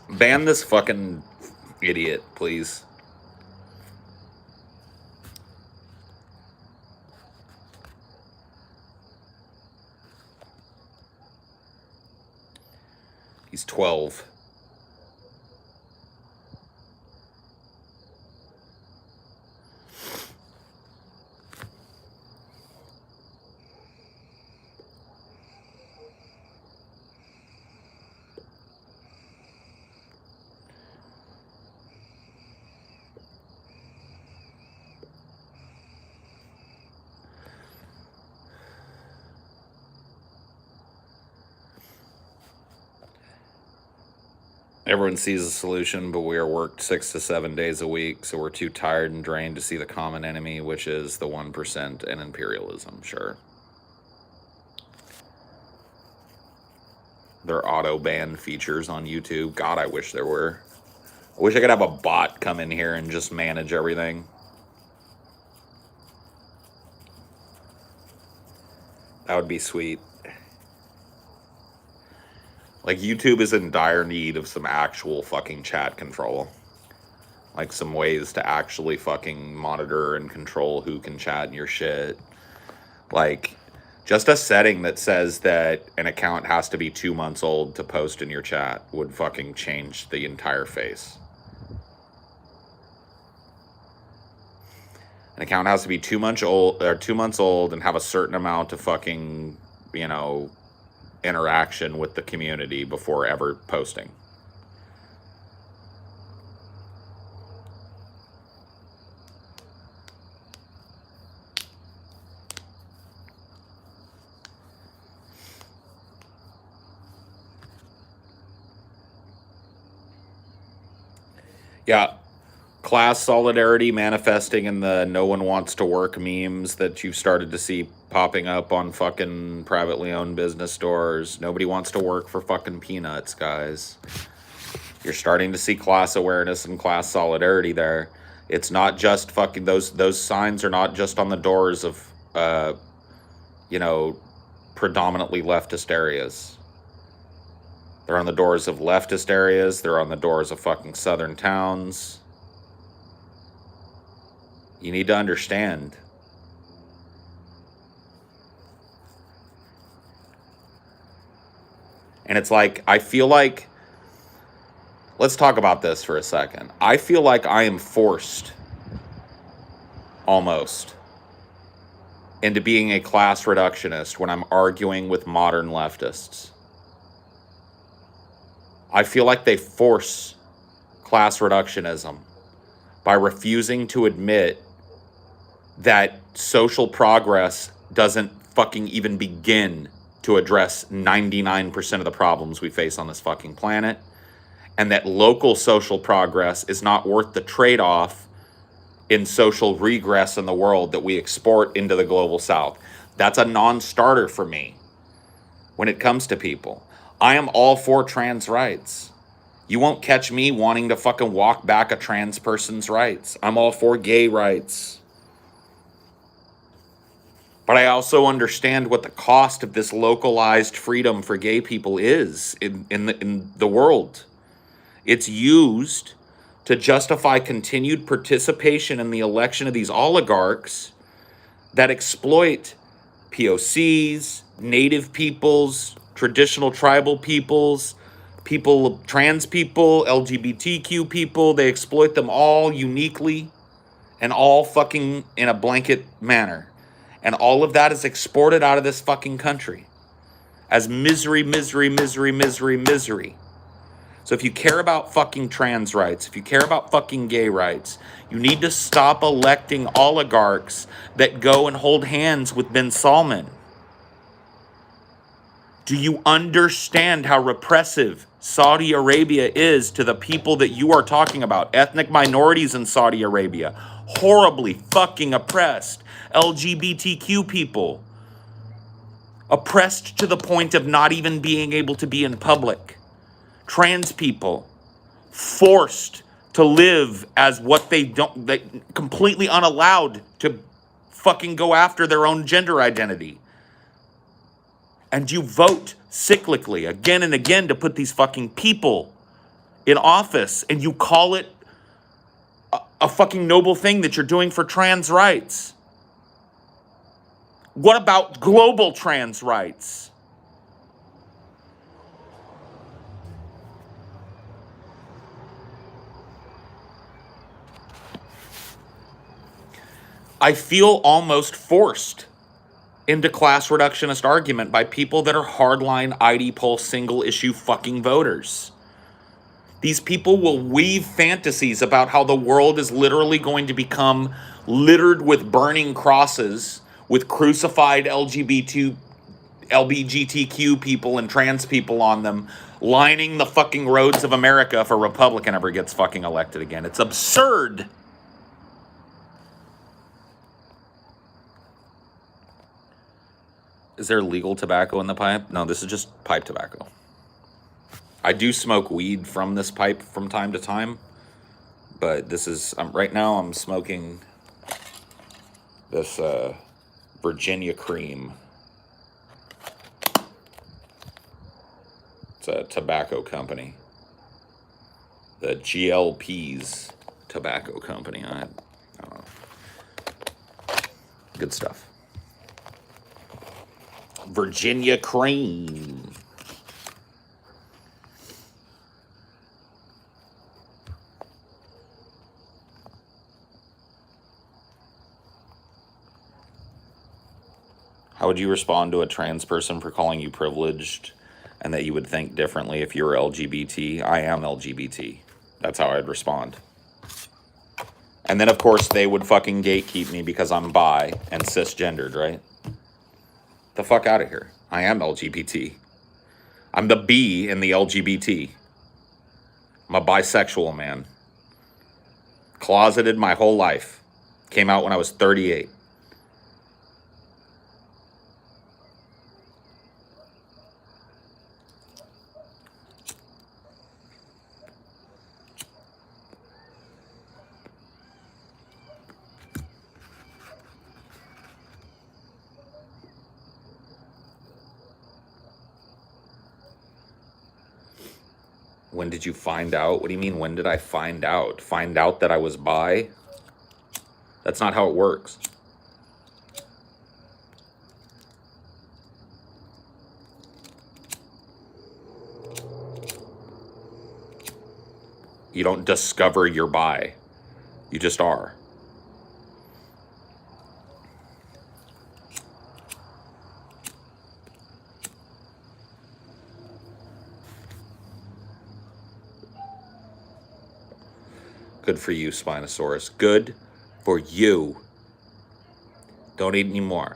Speaker 1: Ban this fucking idiot, please. He's 12. Everyone sees a solution, but we are worked 6 to 7 days a week, so we're too tired and drained to see the common enemy, which is the 1% and imperialism. Sure. Their auto ban features on YouTube. God, I wish there were. I wish I could have a bot come in here and just manage everything. That would be sweet. Like, YouTube is in dire need of some actual fucking chat control. Like, some ways to actually fucking monitor and control who can chat in your shit. Like, just a setting that says that an account has to be 2 months old to post in your chat would fucking change the entire face. An account has to be 2 months old, or 2 months old, and have a certain amount of fucking, you know, interaction with the community before ever posting. Yeah. Class solidarity manifesting in the no one wants to work memes that you've started to see popping up on fucking privately owned business stores. Nobody wants to work for fucking peanuts, guys. You're starting to see class awareness and class solidarity there. It's not just fucking those signs are not just on the doors of you know, predominantly leftist areas. They're on the doors of leftist areas, they're on the doors of fucking southern towns. You need to understand. And it's like, I feel like, let's talk about this for a second. I feel like I am forced, almost, into being a class reductionist when I'm arguing with modern leftists. I feel like they force class reductionism by refusing to admit that social progress doesn't fucking even begin to address 99% of the problems we face on this fucking planet, and that local social progress is not worth the trade-off in social regress in the world that we export into the global south. That's a non-starter for me when it comes to people. I am all for trans rights. You won't catch me wanting to fucking walk back a trans person's rights. I'm all for gay rights. But I also understand what the cost of this localized freedom for gay people is in the world. It's used to justify continued participation in the election of these oligarchs that exploit POCs, native peoples, traditional tribal peoples, trans people, LGBTQ people. They exploit them all uniquely and all fucking in a blanket manner. And all of that is exported out of this fucking country as misery, misery, misery, misery, misery. So if you care about fucking trans rights, if you care about fucking gay rights, you need to stop electing oligarchs that go and hold hands with bin Salman. Do you understand how repressive Saudi Arabia is to the people that you are talking about? Ethnic minorities in Saudi Arabia, horribly fucking oppressed. LGBTQ people, oppressed to the point of not even being able to be in public. Trans people, forced to live as what they completely unallowed to fucking go after their own gender identity. And you vote cyclically again and again to put these fucking people in office, and you call it a fucking noble thing that you're doing for trans rights. What about global trans rights? I feel almost forced into class reductionist argument by people that are hardline ID poll single issue fucking voters. These people will weave fantasies about how the world is literally going to become littered with burning crosses with crucified LGBTQ people and trans people on them lining the fucking roads of America if a Republican ever gets fucking elected again. It's absurd. Is there legal tobacco in the pipe? No, this is just pipe tobacco. I do smoke weed from this pipe from time to time, but this is, right now I'm smoking this Virginia Cream. It's a tobacco company. The GLP's tobacco company. I don't know. Good stuff. Virginia Cream. How would you respond to a trans person for calling you privileged and that you would think differently if you were LGBT? I am LGBT. That's how I'd respond. And then, of course, they would fucking gatekeep me because I'm bi and cisgendered, right? The fuck out of here. I am LGBT. I'm the B in the LGBT. I'm a bisexual man. Closeted my whole life. Came out when I was 38. When did you find out? What do you mean, when did I find out? Find out that I was bi? That's not how it works. You don't discover you're bi. You just are. Good for you, Spinosaurus. Good for you. Don't eat any more.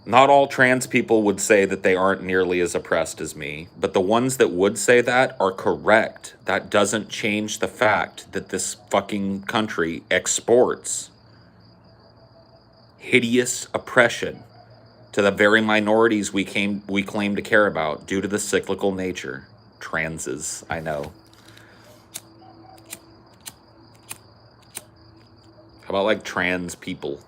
Speaker 1: Not all trans people would say that they aren't nearly as oppressed as me, but the ones that would say that are correct. That doesn't change the fact that this fucking country exports hideous oppression to the very minorities we claim to care about due to the cyclical nature. Transes, I know. How about like trans people?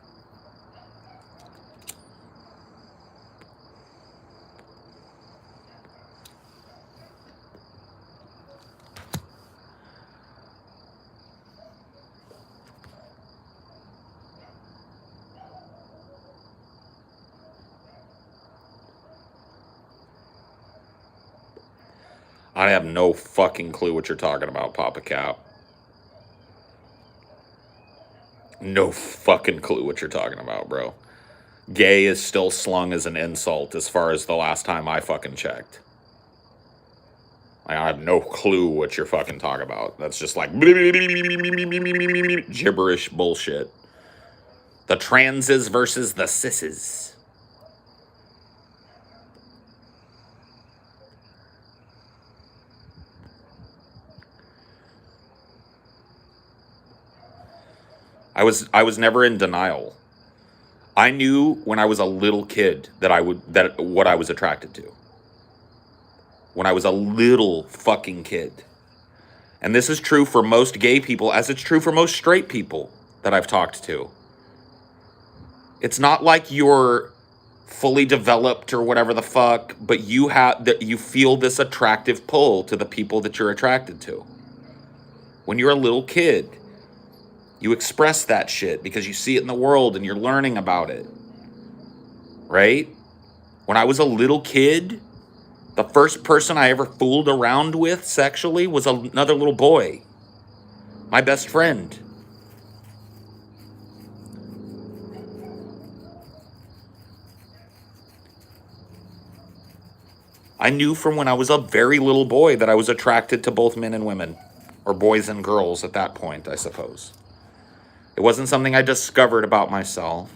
Speaker 1: I have no fucking clue what you're talking about, Papa Cap. No fucking clue what you're talking about, bro. Gay is still slung as an insult as far as the last time I fucking checked. I have no clue what you're fucking talking about. That's just like gibberish bullshit. The transes versus the cisses. I was never in denial. I knew when I was a little kid that what I was attracted to. When I was a little fucking kid. And this is true for most gay people, as it's true for most straight people that I've talked to. It's not like you're fully developed or whatever the fuck, but you feel this attractive pull to the people that you're attracted to. When you're a little kid, you express that shit because you see it in the world and you're learning about it. Right? When I was a little kid, the first person I ever fooled around with sexually was another little boy. My best friend. I knew from when I was a very little boy that I was attracted to both men and women. Or boys and girls at that point, I suppose. It wasn't something I discovered about myself.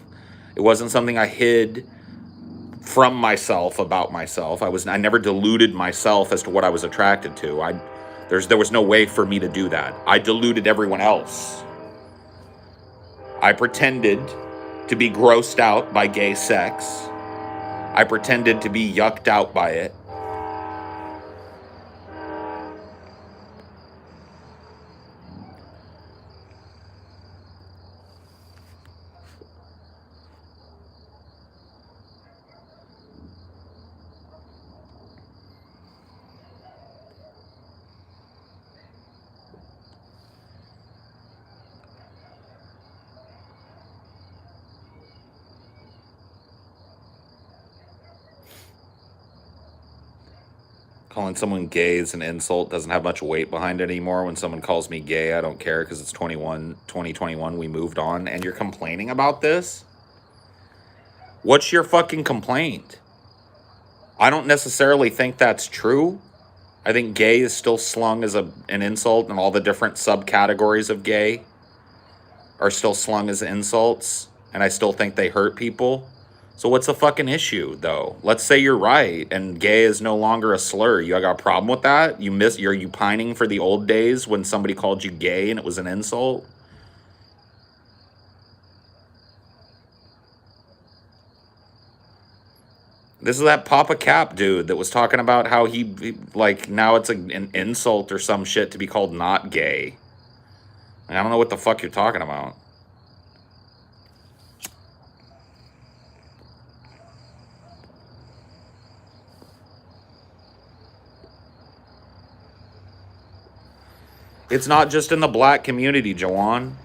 Speaker 1: It wasn't something I hid from myself about myself. I never deluded myself as to what I was attracted to. There was no way for me to do that. I deluded everyone else. I pretended to be grossed out by gay sex. I pretended to be yucked out by it. Calling someone gay is an insult. Doesn't have much weight behind it anymore. When someone calls me gay, I don't care because it's 2021. We moved on. And you're complaining about this? What's your fucking complaint? I don't necessarily think that's true. I think gay is still slung as an insult, and all the different subcategories of gay are still slung as insults, and I still think they hurt people. So what's the fucking issue, though? Let's say you're right, and gay is no longer a slur. You got a problem with that? Are you pining for the old days when somebody called you gay and it was an insult? This is that Papa Cap dude that was talking about how he like, now it's an insult or some shit to be called not gay. I don't know what the fuck you're talking about. It's not just in the black community, Jawan.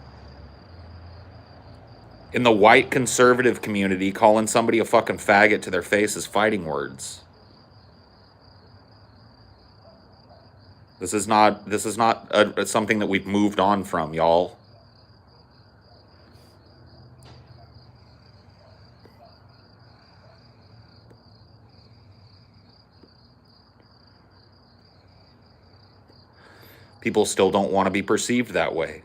Speaker 1: In the white conservative community, calling somebody a fucking faggot to their face is fighting words. This is not something that we've moved on from, y'all. People still don't want to be perceived that way.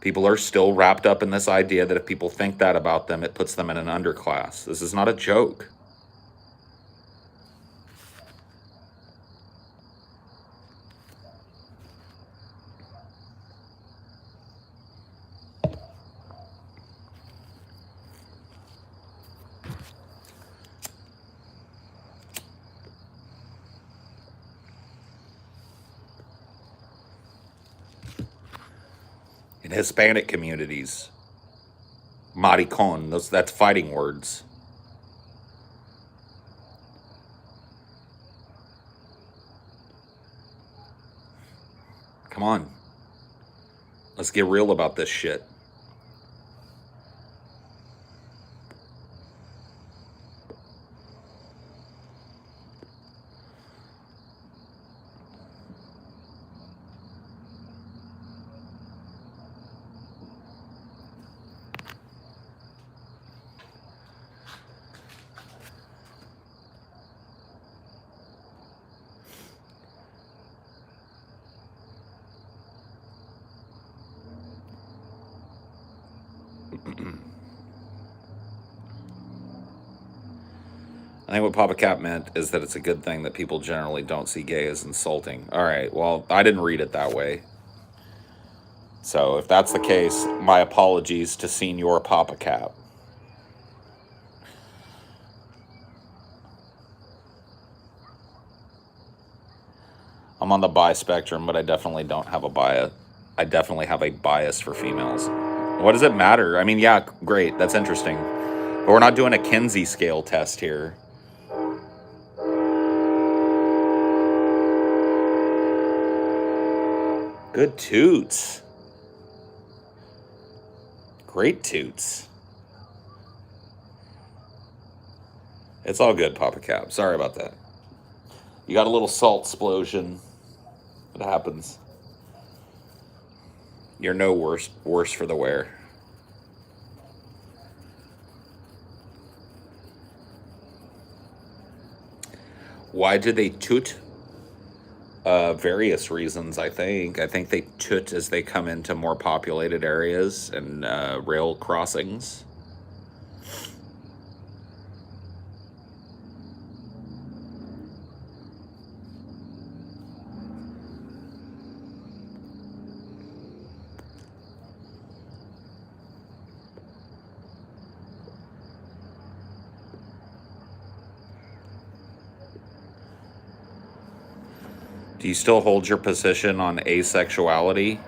Speaker 1: People are still wrapped up in this idea that if people think that about them, it puts them in an underclass. This is not a joke. In Hispanic communities, maricon, that's fighting words. Come on. Let's get real about this shit. I think what Papa Cap meant is that it's a good thing that people generally don't see gay as insulting. All right, well, I didn't read it that way. So if that's the case, my apologies to Senior Papa Cap. I'm on the bi spectrum, but I definitely don't have a bias. I definitely have a bias for females. What does it matter? I mean, yeah, great. That's interesting. But we're not doing a Kinsey scale test here. Good toots. Great toots. It's all good, Papa Cap. Sorry about that. You got a little salt explosion. It happens. You're no worse for the wear. Why do they toot? Various reasons, I think. I think they toot as they come into more populated areas and rail crossings. Do you still hold your position on asexuality?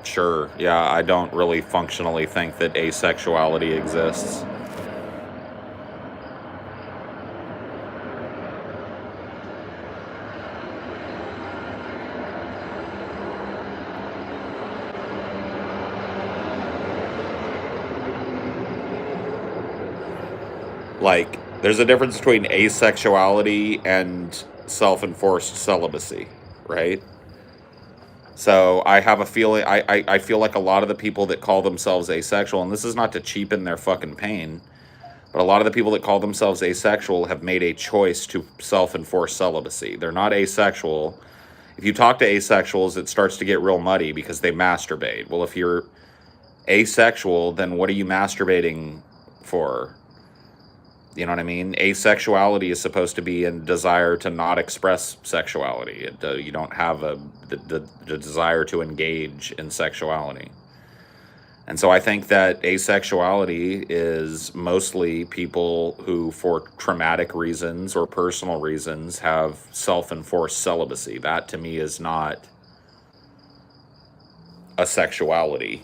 Speaker 1: Sure. Yeah, I don't really functionally think that asexuality exists. Like, there's a difference between asexuality and self-enforced celibacy, right? So I have a feeling, I feel like a lot of the people that call themselves asexual, and this is not to cheapen their fucking pain, but a lot of the people that call themselves asexual have made a choice to self-enforce celibacy. They're not asexual. If you talk to asexuals, it starts to get real muddy because they masturbate. Well, if you're asexual, then what are you masturbating for? You know what I mean? Asexuality is supposed to be a desire to not express sexuality. You don't have the desire to engage in sexuality. And so I think that asexuality is mostly people who, for traumatic reasons or personal reasons, have self-enforced celibacy. That, to me, is not a sexuality.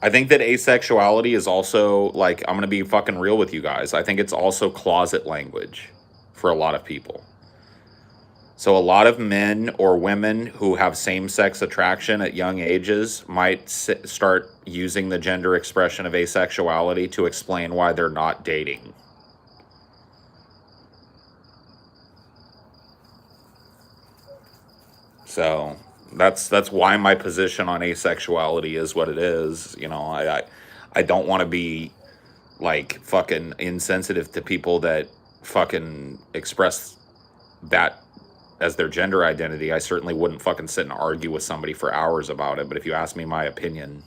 Speaker 1: I think that asexuality is also, like, I'm going to be fucking real with you guys. I think it's also closet language for a lot of people. So a lot of men or women who have same-sex attraction at young ages might start using the gender expression of asexuality to explain why they're not dating. So that's why my position on asexuality is what it is. You know, I don't want to be like fucking insensitive to people that fucking express that as their gender identity. I certainly wouldn't fucking sit and argue with somebody for hours about it, but if you ask me my opinion,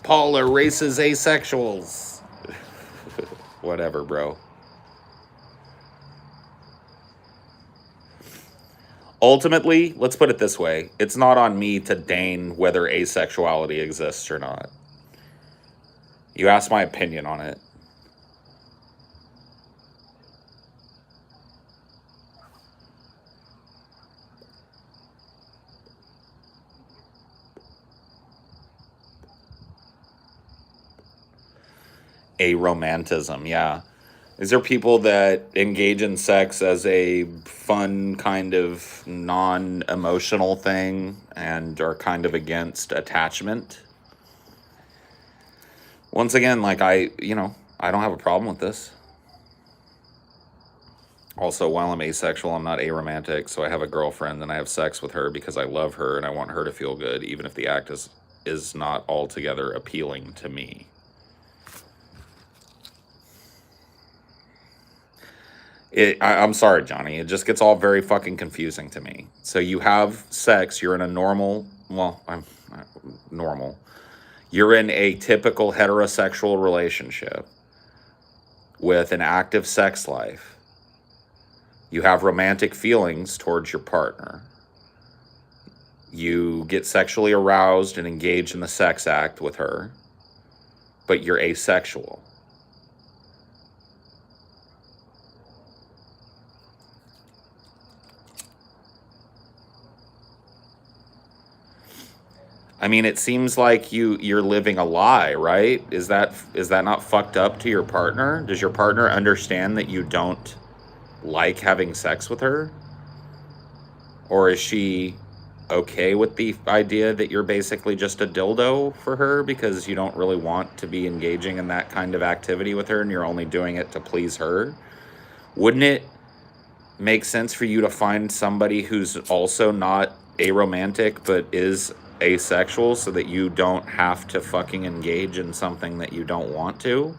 Speaker 1: Paul erases asexuals. Whatever, bro. Ultimately, let's put it this way. It's not on me to deign whether asexuality exists or not. You asked my opinion on it. Aromantism, yeah. These are people that engage in sex as a fun kind of non-emotional thing and are kind of against attachment. Once again, like I don't have a problem with this. Also, while I'm asexual, I'm not aromantic, so I have a girlfriend and I have sex with her because I love her and I want her to feel good, even if the act is not altogether appealing to me. I'm sorry, Johnny. It just gets all very fucking confusing to me. So you have sex. You're in a normal. Well, I'm normal. You're in a typical heterosexual relationship with an active sex life. You have romantic feelings towards your partner. You get sexually aroused and engage in the sex act with her, but you're asexual. I mean, it seems like you're living a lie, right? Is that not fucked up to your partner? Does your partner understand that you don't like having sex with her? Or is she okay with the idea that you're basically just a dildo for her because you don't really want to be engaging in that kind of activity with her and you're only doing it to please her? Wouldn't it make sense for you to find somebody who's also not aromantic but is asexual so that you don't have to fucking engage in something that you don't want to?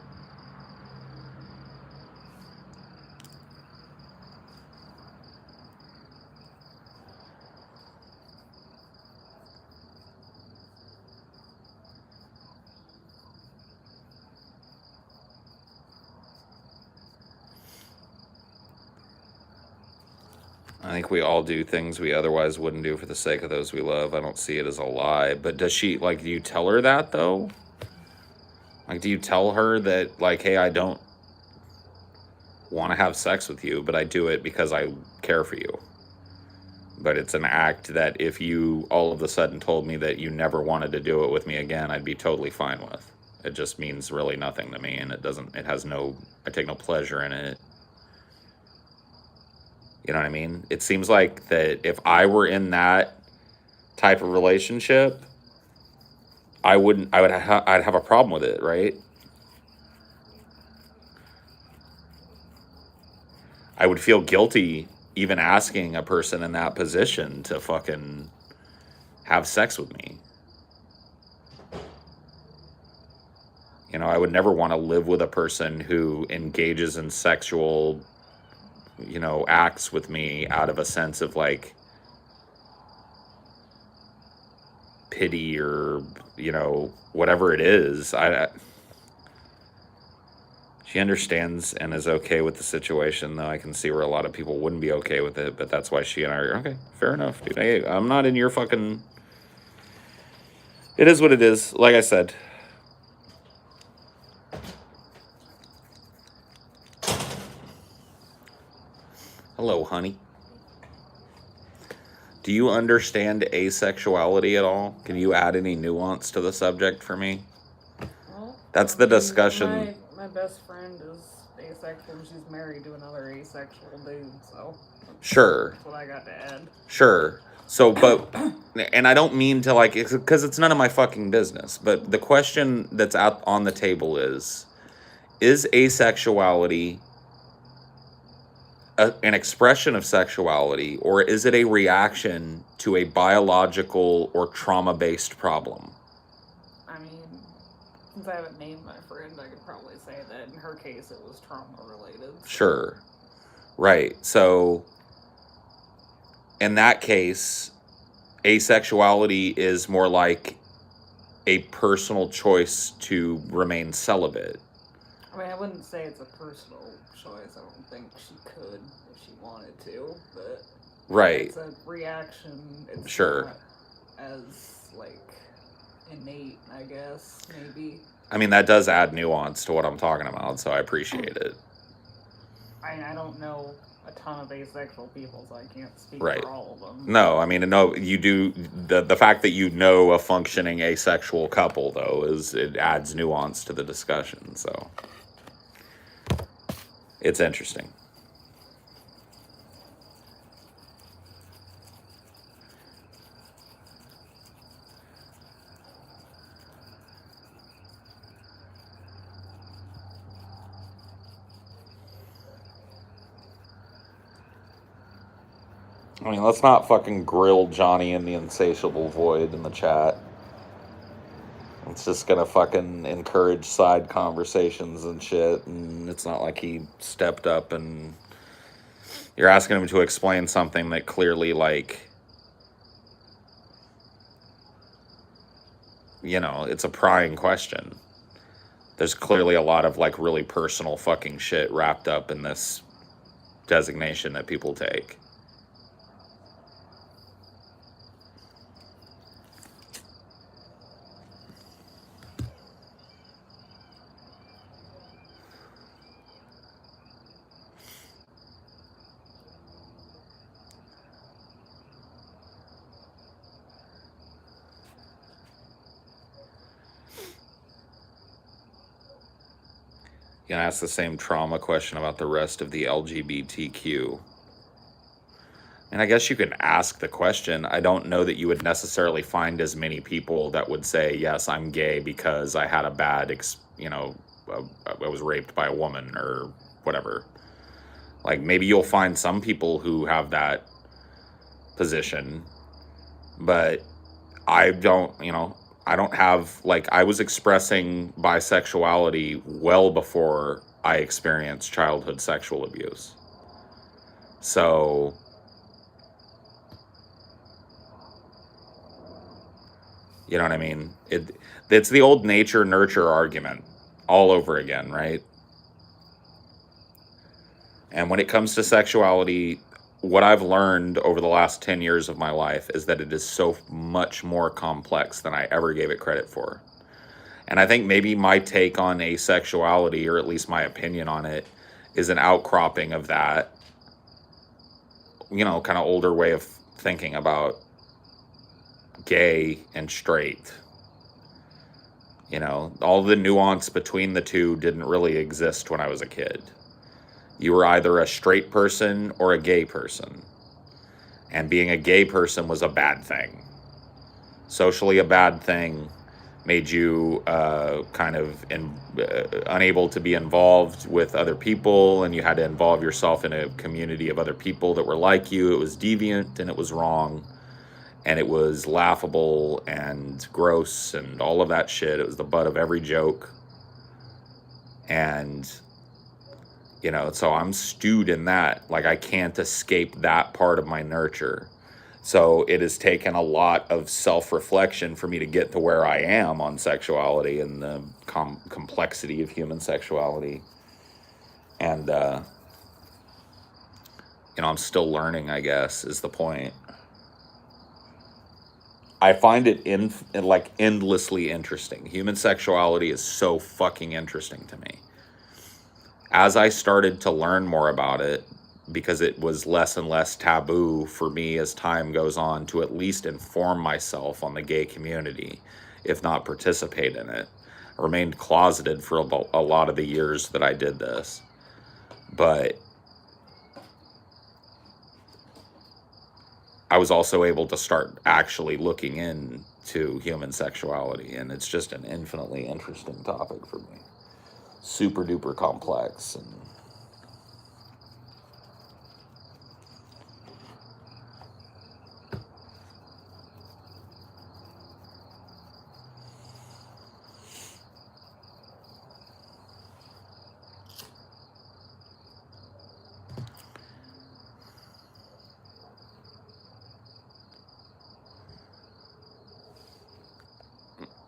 Speaker 1: I think we all do things we otherwise wouldn't do for the sake of those we love. I don't see it as a lie. But does she, like, do you tell her that, though? Like, do you tell her that, like, hey, I don't want to have sex with you, but I do it because I care for you? But it's an act that if you all of a sudden told me that you never wanted to do it with me again, I'd be totally fine with. It just means really nothing to me, and I take no pleasure in it. You know what I mean? It seems like that if I were in that type of relationship, I'd have a problem with it, right? I would feel guilty even asking a person in that position to fucking have sex with me. You know, I would never want to live with a person who engages in sexual, acts with me out of a sense of like pity or, whatever it is. She understands and is okay with the situation, though I can see where a lot of people wouldn't be okay with it, but that's why she and I are okay. Fair enough, dude. Hey, I'm not in your fucking. It is what it is. Like I said. Hello, honey. Do you understand asexuality at all? Can you add any nuance to the subject for me?
Speaker 2: Well,
Speaker 1: That's the discussion.
Speaker 2: My best friend is asexual and she's married to another asexual dude, so.
Speaker 1: Sure.
Speaker 2: That's what I got to add.
Speaker 1: Sure. So, but, and I don't mean to like, because it's none of my fucking business, but the question that's out on the table is asexuality an expression of sexuality, or is it a reaction to a biological or trauma-based problem?
Speaker 2: I mean, since I haven't named my friend, I could probably say that in her case it was trauma related. So.
Speaker 1: Sure. Right. So, in that case, asexuality is more like a personal choice to remain celibate.
Speaker 2: I mean, I wouldn't say it's a personal choice. I don't think she could if she wanted to, but
Speaker 1: right.
Speaker 2: It's a reaction. It's
Speaker 1: sure.
Speaker 2: Not as like innate, I guess, maybe.
Speaker 1: I mean, that does add nuance to what I'm talking about, so I appreciate it.
Speaker 2: I don't know a ton of asexual people, so I can't speak
Speaker 1: right.
Speaker 2: for all of them.
Speaker 1: No, I mean, no, you do. The fact that you know a functioning asexual couple, though, it adds nuance to the discussion, so it's interesting. I mean, let's not fucking grill Johnny in the insatiable void in the chat. It's just gonna fucking encourage side conversations and shit, and it's not like he stepped up and you're asking him to explain something that clearly, like, it's a prying question. There's clearly a lot of, like, really personal fucking shit wrapped up in this designation that people take. You can ask the same trauma question about the rest of the LGBTQ. And I guess you can ask the question. I don't know that you would necessarily find as many people that would say, yes, I'm gay because I had a bad, I was raped by a woman or whatever. Like, maybe you'll find some people who have that position, but I don't, I don't have, like, I was expressing bisexuality well before I experienced childhood sexual abuse. So, you know what I mean? It's the old nature nurture argument all over again, right? And when it comes to sexuality, what I've learned over the last 10 years of my life is that it is so much more complex than I ever gave it credit for. And I think maybe my take on asexuality, or at least my opinion on it, is an outcropping of that, kind of older way of thinking about gay and straight. All the nuance between the two didn't really exist when I was a kid. You were either a straight person or a gay person. And being a gay person was a bad thing. Socially a bad thing, made you unable to be involved with other people, and you had to involve yourself in a community of other people that were like you. It was deviant and it was wrong. And it was laughable and gross and all of that shit. It was the butt of every joke. And, so I'm stewed in that. Like, I can't escape that part of my nurture. So it has taken a lot of self-reflection for me to get to where I am on sexuality and the complexity of human sexuality. And, I'm still learning, I guess, is the point. I find it endlessly interesting. Human sexuality is so fucking interesting to me. As I started to learn more about it, because it was less and less taboo for me as time goes on to at least inform myself on the gay community, if not participate in it. I remained closeted for a lot of the years that I did this. But I was also able to start actually looking into human sexuality, and it's just an infinitely interesting topic for me. Super duper complex. And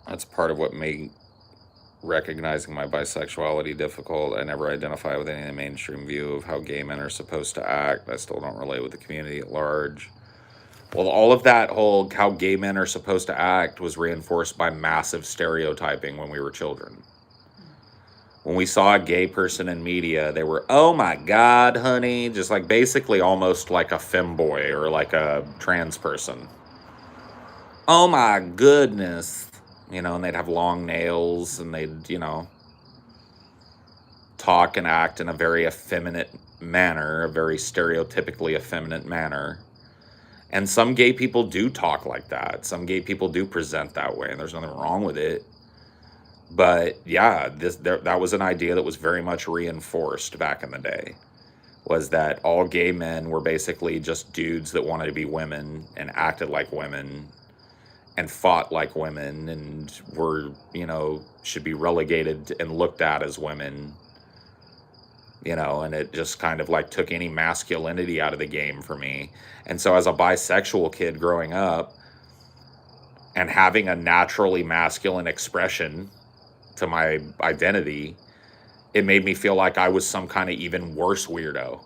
Speaker 1: that's part of what made recognizing my bisexuality difficult. I never identify with any of the mainstream view of how gay men are supposed to act. I still don't relate with the community at large. Well, all of that whole how gay men are supposed to act was reinforced by massive stereotyping when we were children. When we saw a gay person in media, they were, oh my God, honey, just like basically almost like a femboy or like a trans person. Oh my goodness. And they'd have long nails, and they'd, talk and act in a very effeminate manner, a very stereotypically effeminate manner. And some gay people do talk like that. Some gay people do present that way, and there's nothing wrong with it. But yeah, that was an idea that was very much reinforced back in the day, was that all gay men were basically just dudes that wanted to be women and acted like women and fought like women and were, should be relegated and looked at as women, and it just kind of like took any masculinity out of the game for me. And so as a bisexual kid growing up and having a naturally masculine expression to my identity, it made me feel like I was some kind of even worse weirdo.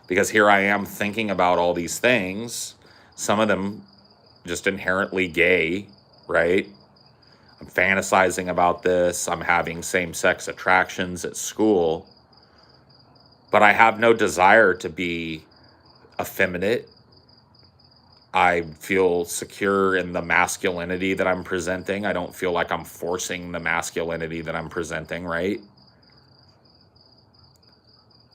Speaker 1: Because here I am thinking about all these things, some of them just inherently gay, right? I'm fantasizing about this. I'm having same-sex attractions at school. But I have no desire to be effeminate. I feel secure in the masculinity that I'm presenting. I don't feel like I'm forcing the masculinity that I'm presenting, right?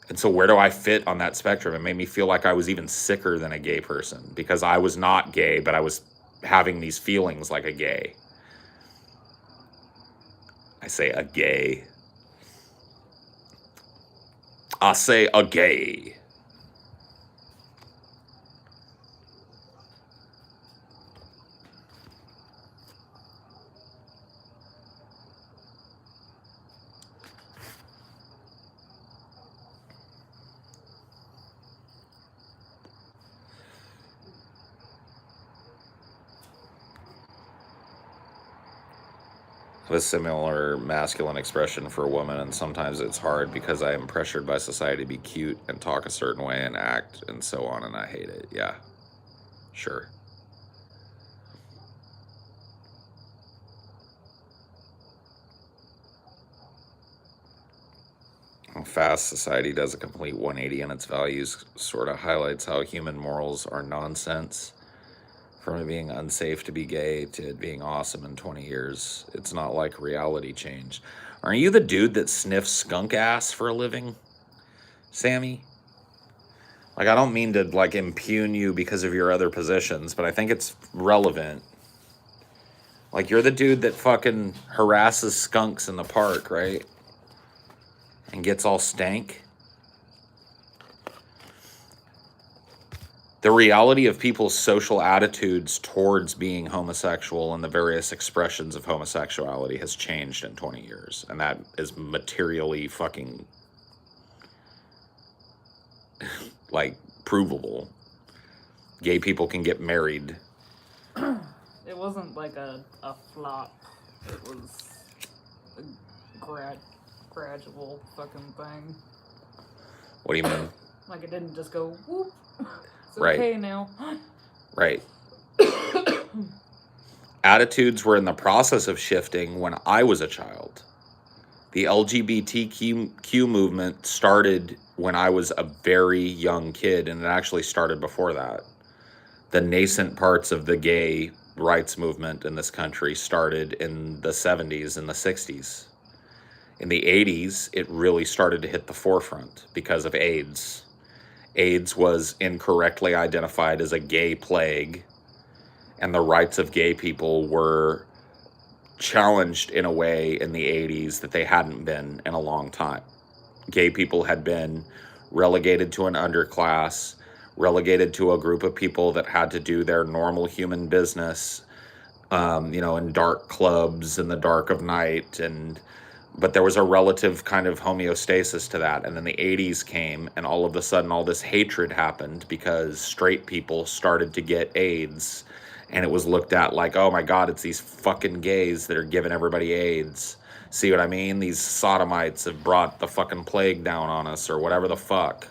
Speaker 1: And so where do I fit on that spectrum? It made me feel like I was even sicker than a gay person because I was not gay, but I was having these feelings like a gay. I say a gay. I say a gay. I have a similar masculine expression for a woman, and sometimes it's hard because I am pressured by society to be cute and talk a certain way and act and so on, and I hate it. Yeah, sure. How fast society does a complete 180 in its values sort of highlights how human morals are nonsense. From it being unsafe to be gay to it being awesome in 20 years. It's not like reality change. Aren't you the dude that sniffs skunk ass for a living, Sammy? Like, I don't mean to, like, impugn you because of your other positions, but I think it's relevant. Like, you're the dude that fucking harasses skunks in the park, right? And gets all stank. The reality of people's social attitudes towards being homosexual and the various expressions of homosexuality has changed in 20 years. And that is materially fucking, like, provable. Gay people can get married.
Speaker 2: It wasn't like a flop. It was a gradual fucking thing.
Speaker 1: What do you mean?
Speaker 2: Like, it didn't just go, whoop. It's
Speaker 1: Right.
Speaker 2: okay now.
Speaker 1: Right. Attitudes were in the process of shifting when I was a child. The LGBTQ movement started when I was a very young kid, and it actually started before that. The nascent parts of the gay rights movement in this country started in the 70s and the 60s. In the 80s, it really started to hit the forefront because of AIDS. AIDS was incorrectly identified as a gay plague, and the rights of gay people were challenged in a way in the 80s that they hadn't been in a long time. Gay people had been relegated to an underclass, relegated to a group of people that had to do their normal human business, in dark clubs in the dark of night, but there was a relative kind of homeostasis to that. And then the 80s came, and all of a sudden all this hatred happened because straight people started to get AIDS, and it was looked at like, oh my God, it's these fucking gays that are giving everybody AIDS. See what I mean? These sodomites have brought the fucking plague down on us, or whatever the fuck.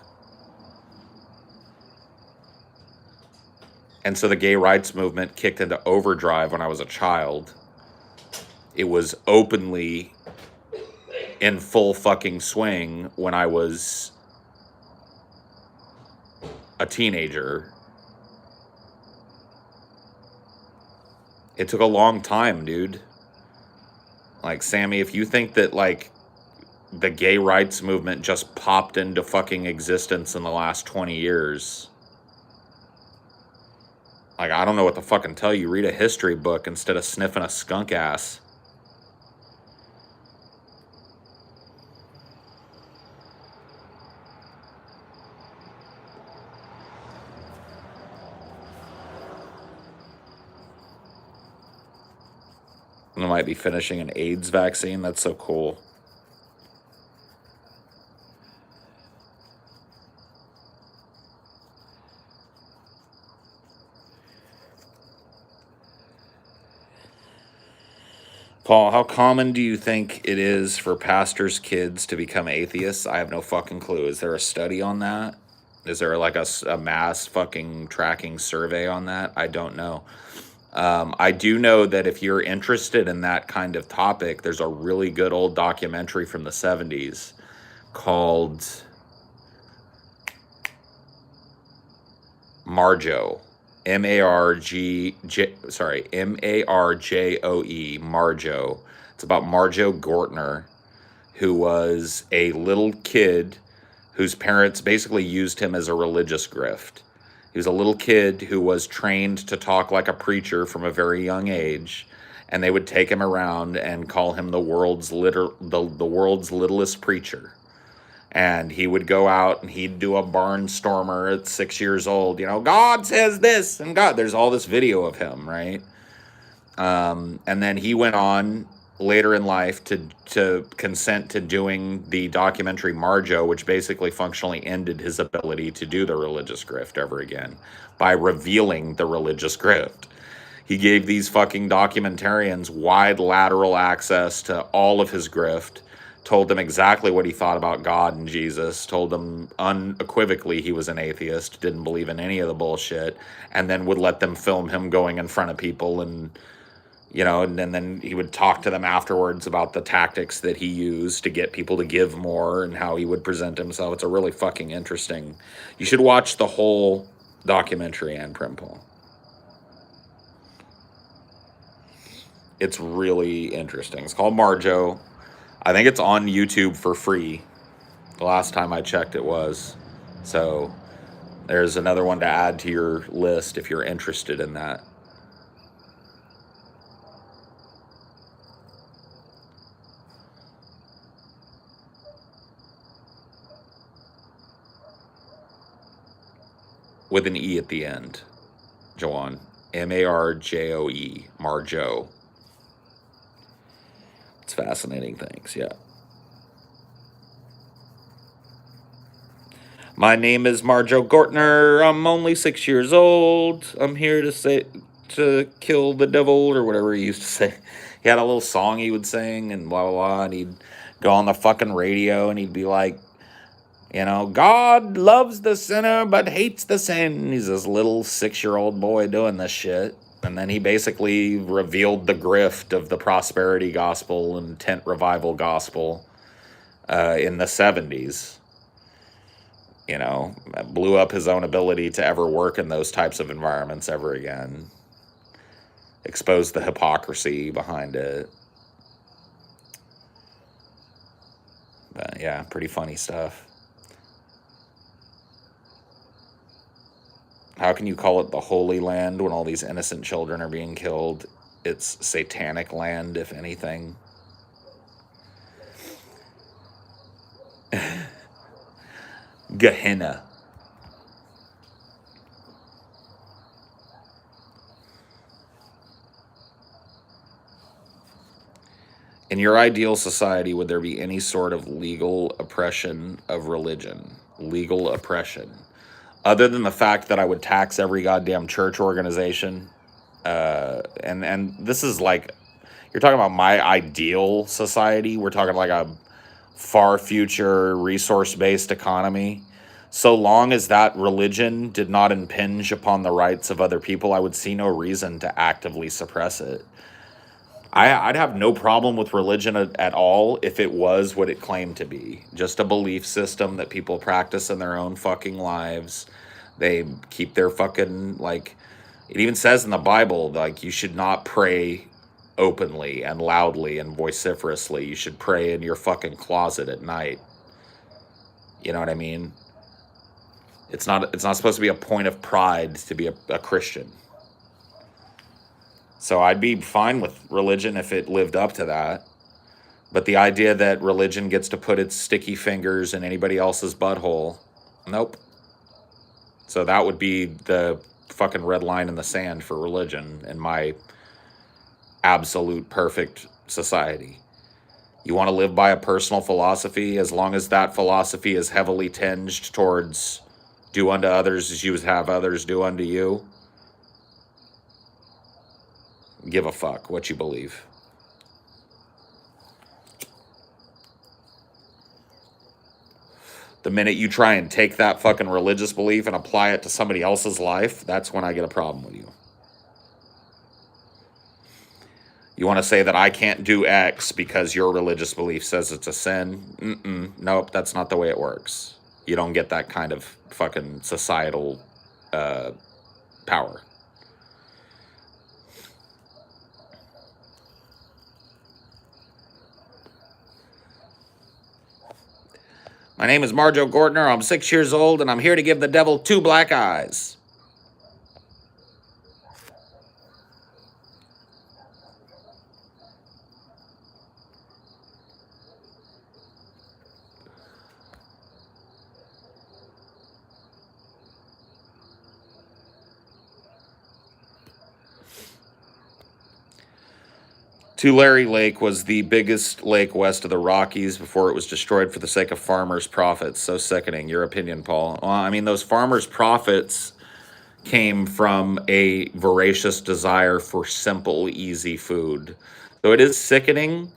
Speaker 1: And so the gay rights movement kicked into overdrive when I was a child. It was openly in full fucking swing when I was a teenager. It took a long time, dude. Like, Sammy, if you think that, like, the gay rights movement just popped into fucking existence in the last 20 years, like, I don't know what to fucking tell you. Read a history book instead of sniffing a skunk ass. I might be finishing an AIDS vaccine. That's so cool. Paul, how common do you think it is for pastors' kids to become atheists? I have no fucking clue. Is there a study on that? Is there like a mass fucking tracking survey on that? I don't know. I do know that if you're interested in that kind of topic, there's a really good old documentary from the 70s called Marjoe. Marjoe, Marjoe. It's about Marjoe Gortner, who was a little kid whose parents basically used him as a religious grift. He was a little kid who was trained to talk like a preacher from a very young age, and they would take him around and call him the world's littlest preacher. And he would go out and he'd do a barnstormer at 6 years old. You know, God says this, and God, there's all this video of him, right? And then he went on later in life to consent to doing the documentary Marjoe, which basically functionally ended his ability to do the religious grift ever again by revealing the religious grift. He gave these fucking documentarians wide lateral access to all of his grift, told them exactly what he thought about God and Jesus, told them unequivocally he was an atheist, didn't believe in any of the bullshit, and then would let them film him going in front of people and, you know, and then he would talk to them afterwards about the tactics that he used to get people to give more and how he would present himself. It's a really fucking interesting. You should watch the whole documentary, Ann Primple. It's really interesting. It's called Marjoe. I think it's on YouTube for free. The last time I checked it was. So there's another one to add to your list if you're interested in that. With an E at the end. Joanne. Marjoe. Marjoe. It's fascinating things, yeah. My name is Marjoe Gortner. I'm only 6 years old. I'm here to kill the devil, or whatever he used to say. He had a little song he would sing and blah, blah, blah, and he'd go on the fucking radio and he'd be like, you know, God loves the sinner but hates the sin. He's this little 6-year-old boy doing this shit. And then he basically revealed the grift of the prosperity gospel and tent revival gospel in the 70s. You know, blew up his own ability to ever work in those types of environments ever again. Exposed the hypocrisy behind it. But yeah, pretty funny stuff. How can you call it the Holy Land when all these innocent children are being killed? It's satanic land, if anything. Gehenna. In your ideal society, would there be any sort of legal oppression of religion? Legal oppression. Other than the fact that I would tax every goddamn church organization. And this is like, you're talking about my ideal society. We're talking like a far future resource-based economy. So long as that religion did not impinge upon the rights of other people, I would see no reason to actively suppress it. I'd have no problem with religion at all if it was what it claimed to be. Just a belief system that people practice in their own fucking lives. They keep their fucking, like, it even says in the Bible, like, you should not pray openly and loudly and vociferously. You should pray in your fucking closet at night. You know what I mean? It's not supposed to be a point of pride to be a Christian. So I'd be fine with religion if it lived up to that. But the idea that religion gets to put its sticky fingers in anybody else's butthole, nope. So that would be the fucking red line in the sand for religion in my absolute perfect society. You want to live by a personal philosophy, as long as that philosophy is heavily tinged towards do unto others as you would have others do unto you. Give a fuck what you believe. The minute you try and take that fucking religious belief and apply it to somebody else's life, that's when I get a problem with you. You want to say that I can't do X because your religious belief says it's a sin? Nope, that's not the way it works. You don't get that kind of fucking societal power. My name is Marjoe Gortner. I'm 6 years old, and I'm here to give the devil 2 black eyes. Tulare Lake was the biggest lake west of the Rockies before it was destroyed for the sake of farmers' profits. So sickening. Your opinion, Paul? Well, I mean, those farmers' profits came from a voracious desire for simple, easy food. So it is sickening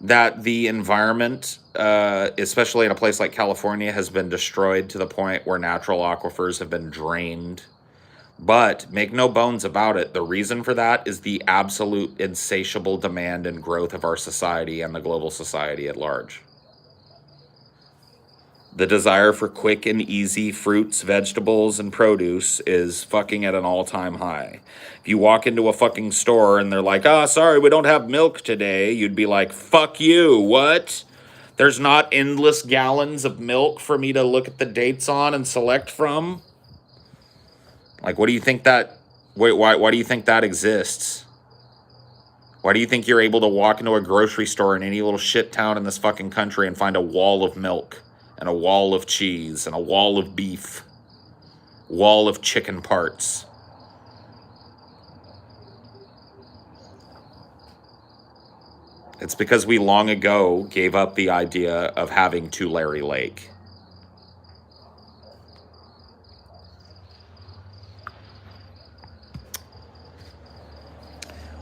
Speaker 1: that the environment, especially in a place like California, has been destroyed to the point where natural aquifers have been drained. But make no bones about it, the reason for that is the absolute insatiable demand and growth of our society and the global society at large. The desire for quick and easy fruits, vegetables, and produce is fucking at an all-time high. If you walk into a fucking store and they're like, sorry, we don't have milk today, you'd be like, fuck you, what? There's not endless gallons of milk for me to look at the dates on and select from? Like, what do you think that, why do you think that exists? Why do you think you're able to walk into a grocery store in any little shit town in this fucking country and find a wall of milk and a wall of cheese and a wall of beef, wall of chicken parts? It's because we long ago gave up the idea of having Tulare Lake.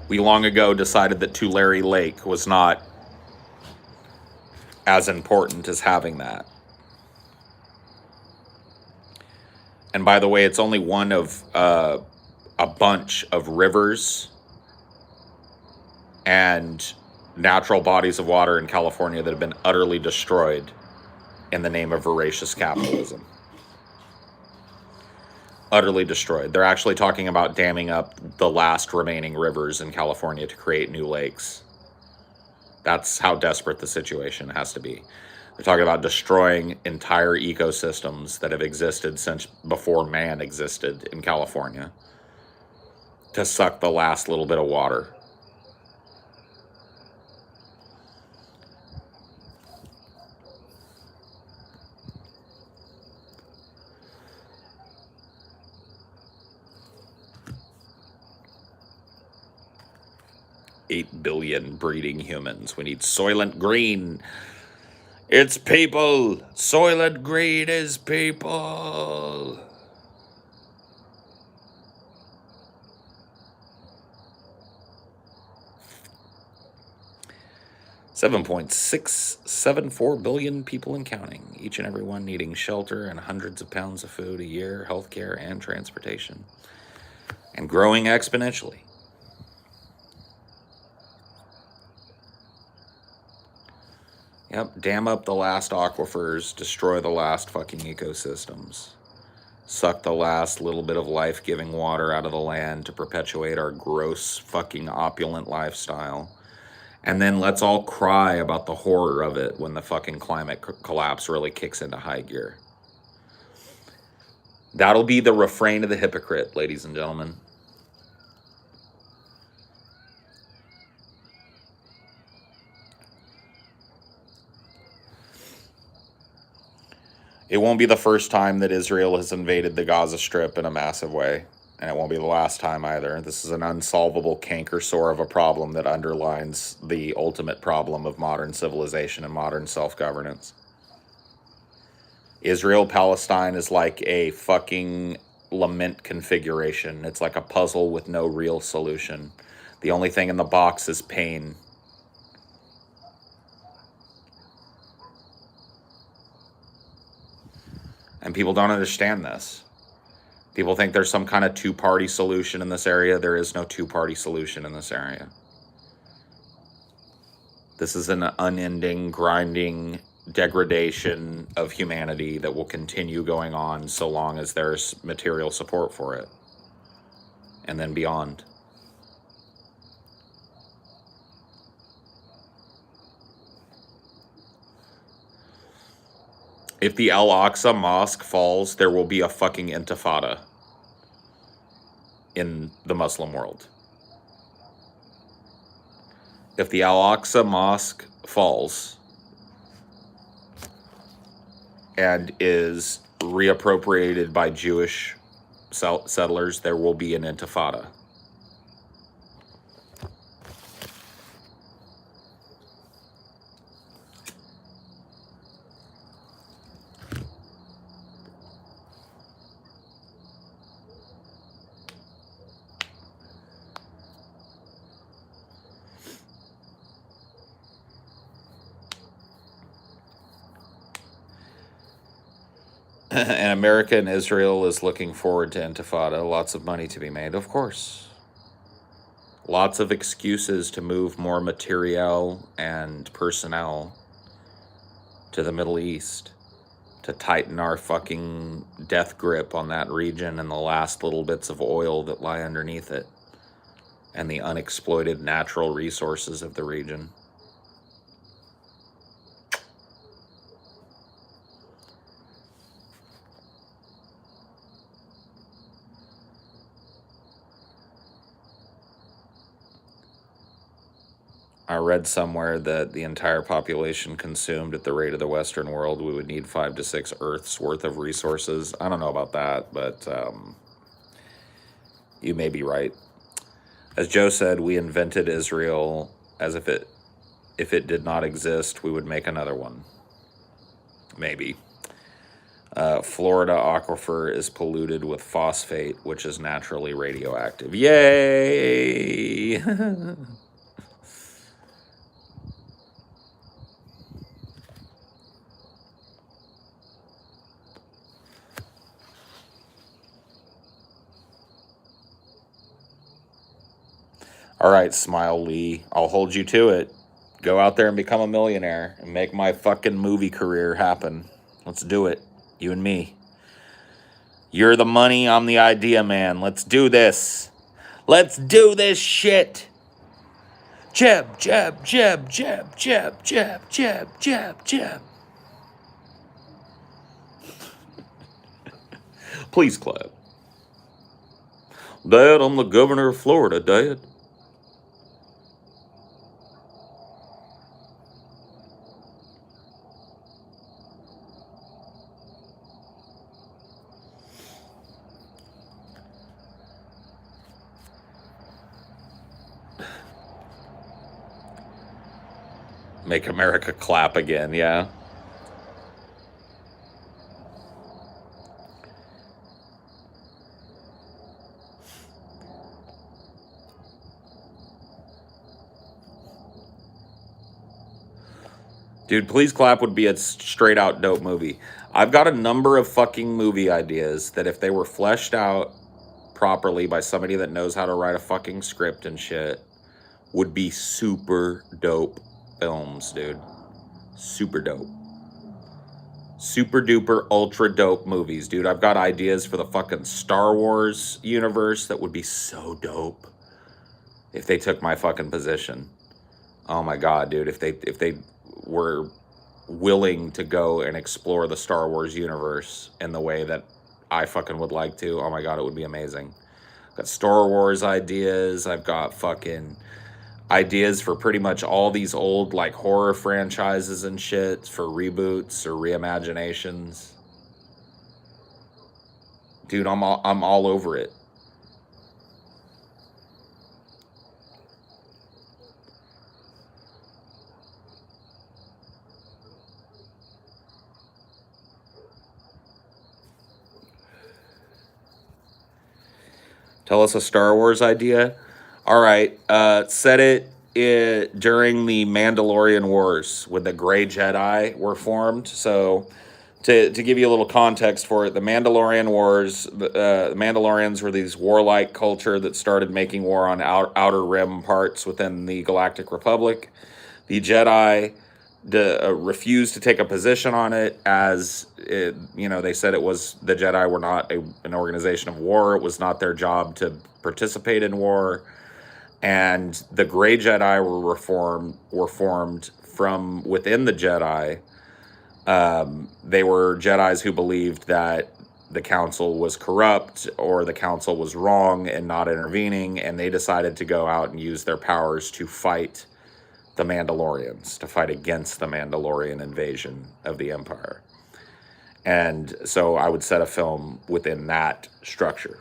Speaker 1: We long ago decided that Tulare Lake was not as important as having that. And by the way, it's only one of a bunch of rivers and natural bodies of water in California that have been utterly destroyed in the name of voracious capitalism. Utterly destroyed. They're actually talking about damming up the last remaining rivers in California to create new lakes. That's how desperate the situation has to be. They're talking about destroying entire ecosystems that have existed since before man existed in California to suck the last little bit of water. $8 billion breeding humans. We need Soylent Green. It's people. Soylent Green is people. $7.674 billion people and counting, each and every one needing shelter and hundreds of pounds of food a year, healthcare, and transportation, and growing exponentially. Yep, dam up the last aquifers, destroy the last fucking ecosystems, suck the last little bit of life-giving water out of the land to perpetuate our gross fucking opulent lifestyle. And then let's all cry about the horror of it when the fucking climate collapse really kicks into high gear. That'll be the refrain of the hypocrite, ladies and gentlemen. It won't be the first time that Israel has invaded the Gaza Strip in a massive way. And it won't be the last time either. This is an unsolvable canker sore of a problem that underlines the ultimate problem of modern civilization and modern self-governance. Israel-Palestine is like a fucking lament configuration. It's like a puzzle with no real solution. The only thing in the box is pain. And people don't understand this. People think there's some kind of two-party solution in this area. There is no two-party solution in this area. This is an unending, grinding degradation of humanity that will continue going on so long as there's material support for it. And then beyond. If the Al-Aqsa Mosque falls, there will be a fucking intifada in the Muslim world. If the Al-Aqsa Mosque falls and is reappropriated by Jewish settlers, there will be an intifada. And America and Israel is looking forward to intifada. Lots of money to be made, of course. Lots of excuses to move more materiel and personnel to the Middle East, to tighten our fucking death grip on that region and the last little bits of oil that lie underneath it, and the unexploited natural resources of the region. I read somewhere that the entire population consumed at the rate of the Western world, we would need 5 to 6 Earths worth of resources. I don't know about that, but you may be right. As Joe said, we invented Israel as if it did not exist, we would make another one. Maybe. Florida aquifer is polluted with phosphate, which is naturally radioactive. Yay! All right, Smile Lee, I'll hold you to it. Go out there and become a millionaire and make my fucking movie career happen. Let's do it, you and me. You're the money, I'm the idea, man. Let's do this. Let's do this shit. Jab, jab, jab, jab, jab, jab, jab, jab, jab. Please clap. Dad, I'm the governor of Florida, Dad. Make America clap again, yeah. Dude, Please Clap would be a straight out dope movie. I've got a number of fucking movie ideas that if they were fleshed out properly by somebody that knows how to write a fucking script and shit, would be super dope films, dude. Super dope. Super duper ultra dope movies, dude. I've got ideas for the fucking Star Wars universe that would be so dope if they took my fucking position. Oh my god, dude, if they were willing to go and explore the Star Wars universe in the way that I fucking would like to, oh my god, it would be amazing. I've got Star Wars ideas, I've got fucking ideas for pretty much all these old like horror franchises and shit for reboots or reimaginations. Dude, I'm all over it. Tell us a Star Wars idea. All right, set it during the Mandalorian Wars when the Grey Jedi were formed. So, to give you a little context for it, the Mandalorian Wars, the Mandalorians were these warlike culture that started making war on outer rim parts within the Galactic Republic. The Jedi refused to take a position on it, as it, they said it was the Jedi were not an organization of war. It was not their job to participate in war, and the Grey Jedi were formed from within the Jedi They were Jedis who believed that the council was corrupt or the council was wrong in not intervening, and they decided to go out and use their powers to fight the Mandalorians, to fight against the Mandalorian invasion of the Empire. And so I would set a film within that structure.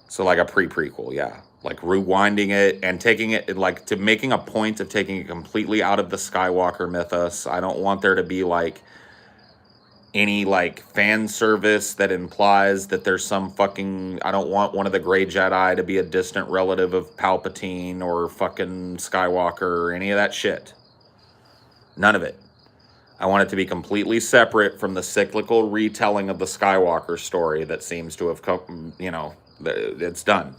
Speaker 1: So like a pre-prequel, yeah. Like rewinding it and taking it, like, to making a point of taking it completely out of the Skywalker mythos. I don't want there to be like any like fan service that implies that there's some fucking, I don't want one of the Grey Jedi to be a distant relative of Palpatine or fucking Skywalker or any of that shit. None of it. I want it to be completely separate from the cyclical retelling of the Skywalker story that seems to have come, you know, it's done.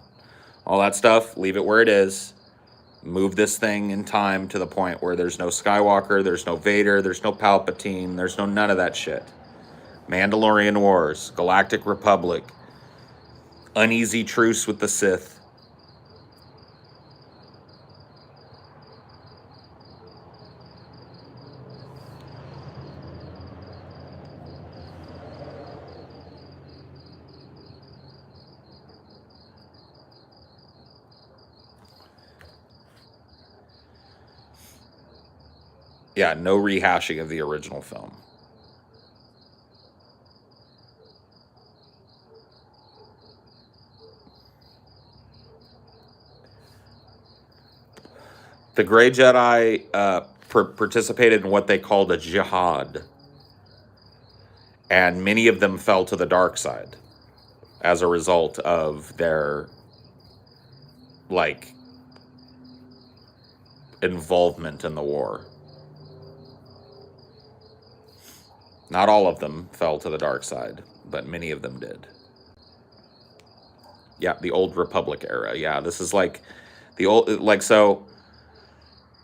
Speaker 1: All that stuff, leave it where it is. Move this thing in time to the point where there's no Skywalker, there's no Vader, there's no Palpatine, there's no none of that shit. Mandalorian Wars, Galactic Republic, uneasy truce with the Sith. Yeah, no rehashing of the original film. The Grey Jedi participated in what they called a jihad, and many of them fell to the dark side as a result of their, like, involvement in the war. Not all of them fell to the dark side, but many of them did. Yeah, the Old Republic era. Yeah, this is like the old, like, so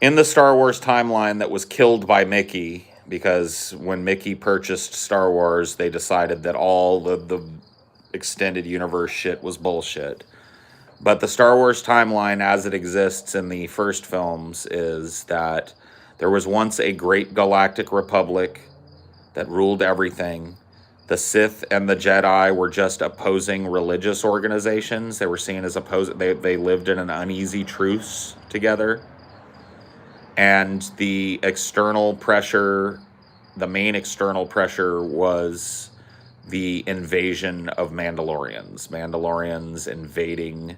Speaker 1: in the Star Wars timeline that was killed by Mickey, because when Mickey purchased Star Wars, they decided that all the extended universe shit was bullshit. But the Star Wars timeline as it exists in the first films is that there was once a great galactic republic that ruled everything. The Sith and the Jedi were just opposing religious organizations. They were seen as opposing, they lived in an uneasy truce together. And the external pressure, the main external pressure was the invasion of Mandalorians. Mandalorians invading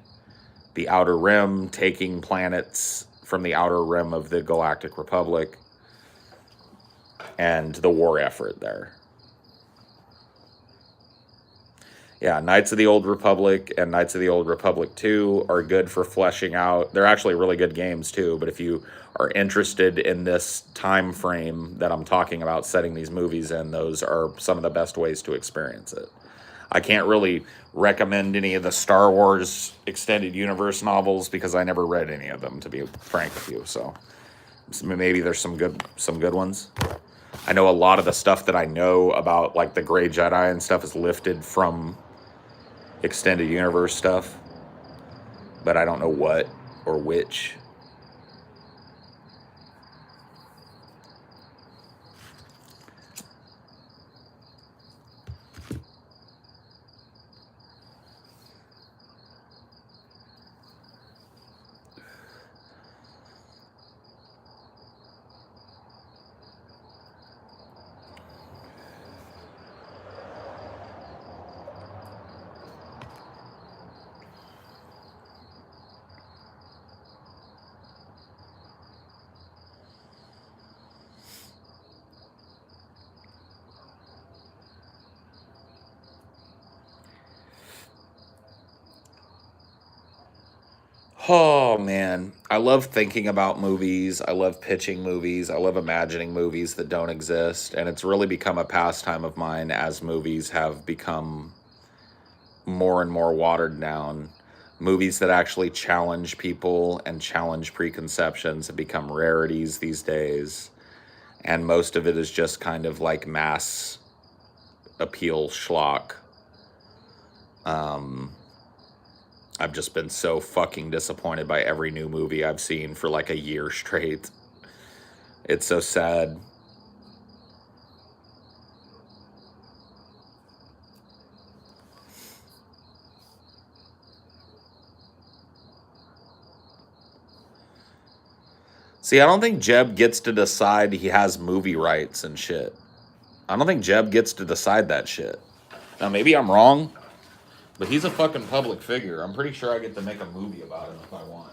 Speaker 1: the Outer Rim, taking planets from the Outer Rim of the Galactic Republic, and the war effort there. Yeah, Knights of the Old Republic and Knights of the Old Republic 2 are good for fleshing out. They're actually really good games too, but if you are interested in this time frame that I'm talking about setting these movies in, those are some of the best ways to experience it. I can't really recommend any of the Star Wars extended universe novels because I never read any of them, to be frank with you. So maybe there's some good ones. I know a lot of the stuff that I know about, like the Grey Jedi and stuff, is lifted from extended universe stuff, but I don't know what or which. Oh man, I love thinking about movies. I love pitching movies. I love imagining movies that don't exist. And it's really become a pastime of mine as movies have become more and more watered down. Movies that actually challenge people and challenge preconceptions have become rarities these days. And most of it is just kind of like mass appeal schlock. I've just been so fucking disappointed by every new movie I've seen for like a year straight. It's so sad. See, I don't think Jeb gets to decide he has movie rights and shit. I don't think Jeb gets to decide that shit. Now, maybe I'm wrong, but he's a fucking public figure. I'm pretty sure I get to make a movie about him if I want.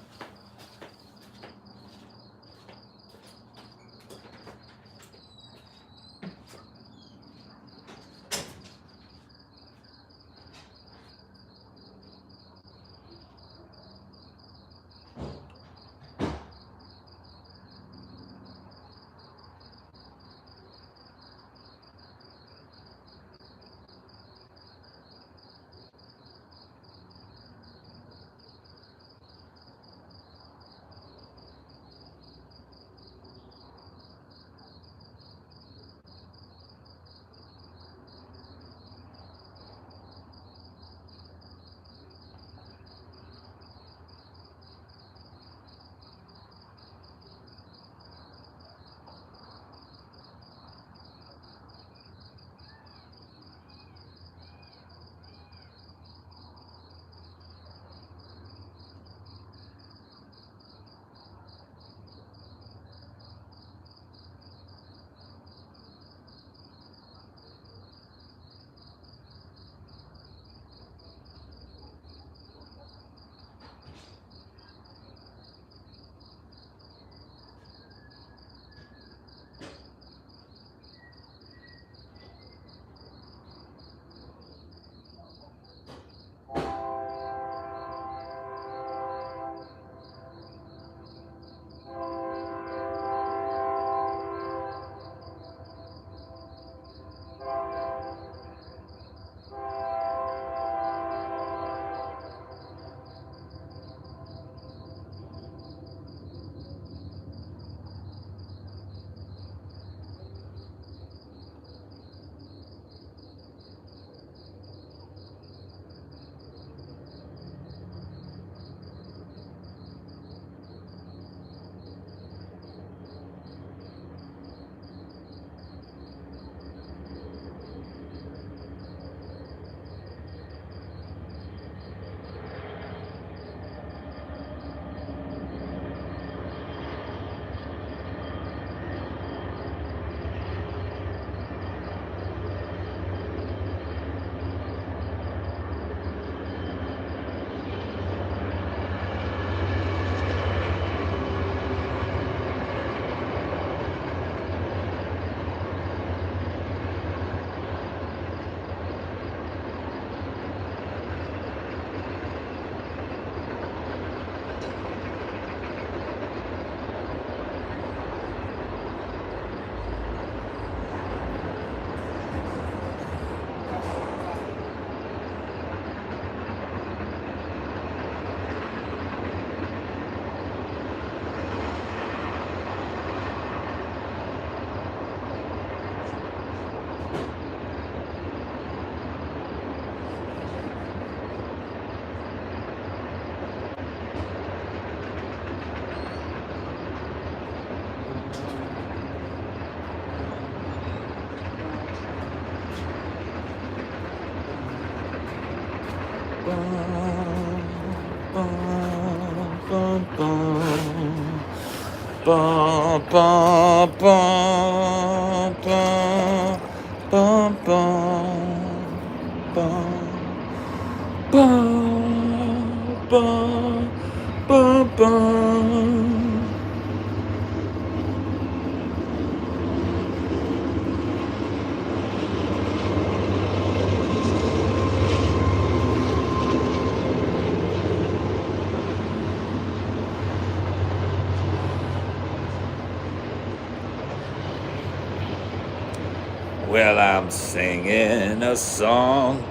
Speaker 1: Well, I'm singing a song,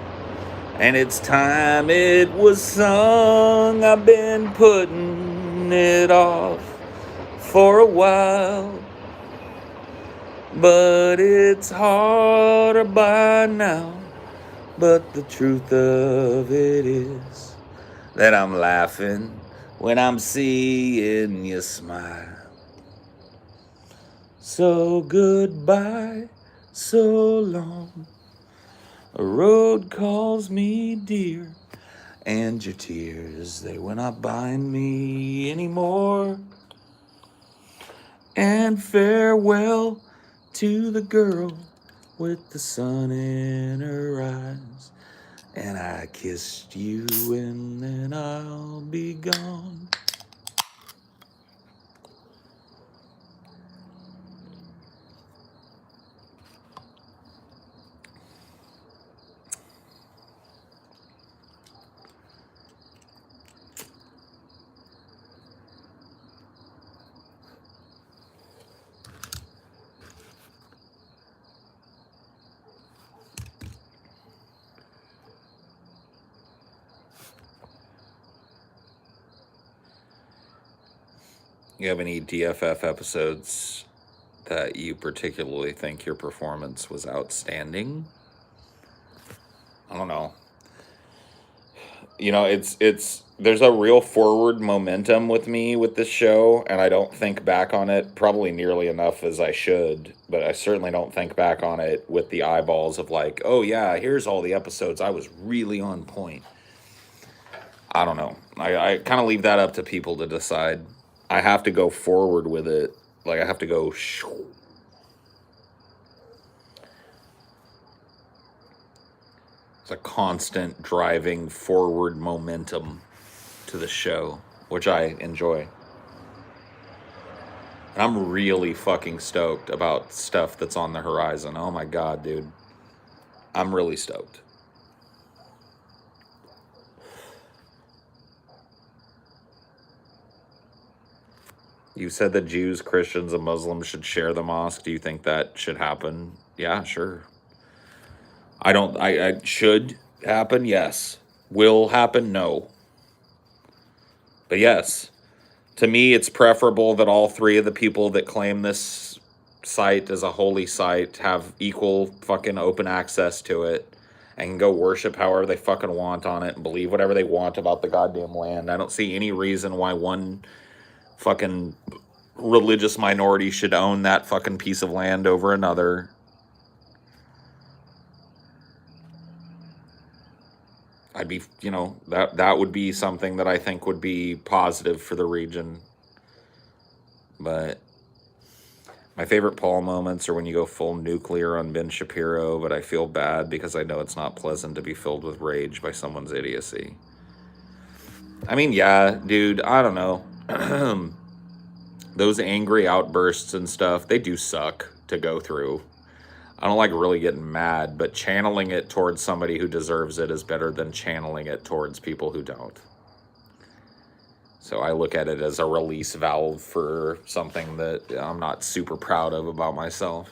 Speaker 1: and it's time it was sung. I've been putting it off for a while, but it's harder by now. But the truth of it is, that I'm laughing when I'm seeing you smile. So goodbye, so long. A road calls me dear, and your tears, they will not bind me anymore. And farewell to the girl with the sun in her eyes. And I kissed you and then I'll be gone. You have any DFF episodes that you particularly think your performance was outstanding? I don't know. You know, it's there's a real forward momentum with me with this show, and I don't think back on it probably nearly enough as I should, but I certainly don't think back on it with the eyeballs of like, oh yeah, here's all the episodes I was really on point. I don't know. I kind of leave that up to people to decide. I have to go forward with it. Like, I have to go. It's a constant driving forward momentum to the show, which I enjoy. And I'm really fucking stoked about stuff that's on the horizon. Oh my God, dude. I'm really stoked. You said that Jews, Christians, and Muslims should share the mosque. Do you think that should happen? Yeah, sure. I should happen? Yes. Will happen? No. But yes. To me, it's preferable that all three of the people that claim this site as a holy site have equal fucking open access to it and can go worship however they fucking want on it and believe whatever they want about the goddamn land. I don't see any reason why one fucking religious minority should own that fucking piece of land over another. I'd be, you know, that would be something that I think would be positive for the region. But my favorite Paul moments are when you go full nuclear on Ben Shapiro, but I feel bad because I know it's not pleasant to be filled with rage by someone's idiocy. I mean, yeah, dude, I don't know. Those angry outbursts and stuff, they do suck to go through. I don't like really getting mad, but channeling it towards somebody who deserves it is better than channeling it towards people who don't. So I look at it as a release valve for something that I'm not super proud of about myself.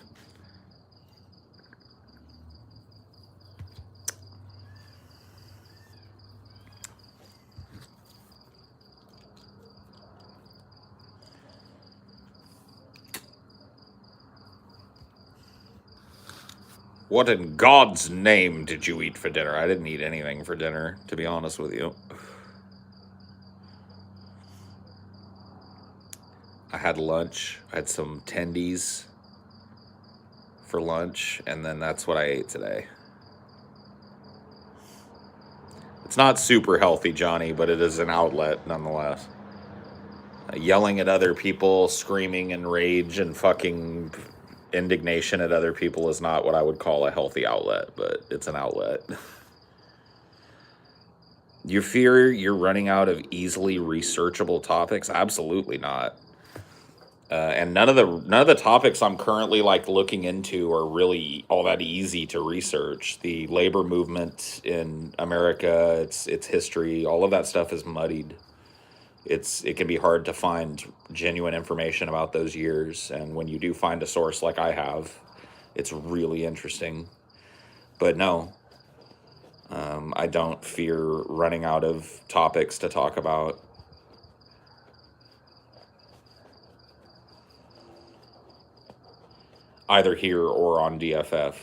Speaker 1: What in God's name did you eat for dinner? I didn't eat anything for dinner, to be honest with you. I had lunch. I had some tendies for lunch, and then that's what I ate today. It's not super healthy, Johnny, but it is an outlet nonetheless. Yelling at other people, screaming in rage and fucking indignation at other people is not what I would call a healthy outlet, but it's an outlet. You fear you're running out of easily researchable topics? Absolutely not. And none of the topics I'm currently like looking into are really all that easy to research. The labor movement in America, its history, all of that stuff is muddied. It can be hard to find genuine information about those years, and when you do find a source like I have, it's really interesting. But no, I don't fear running out of topics to talk about. Either here or on DFF.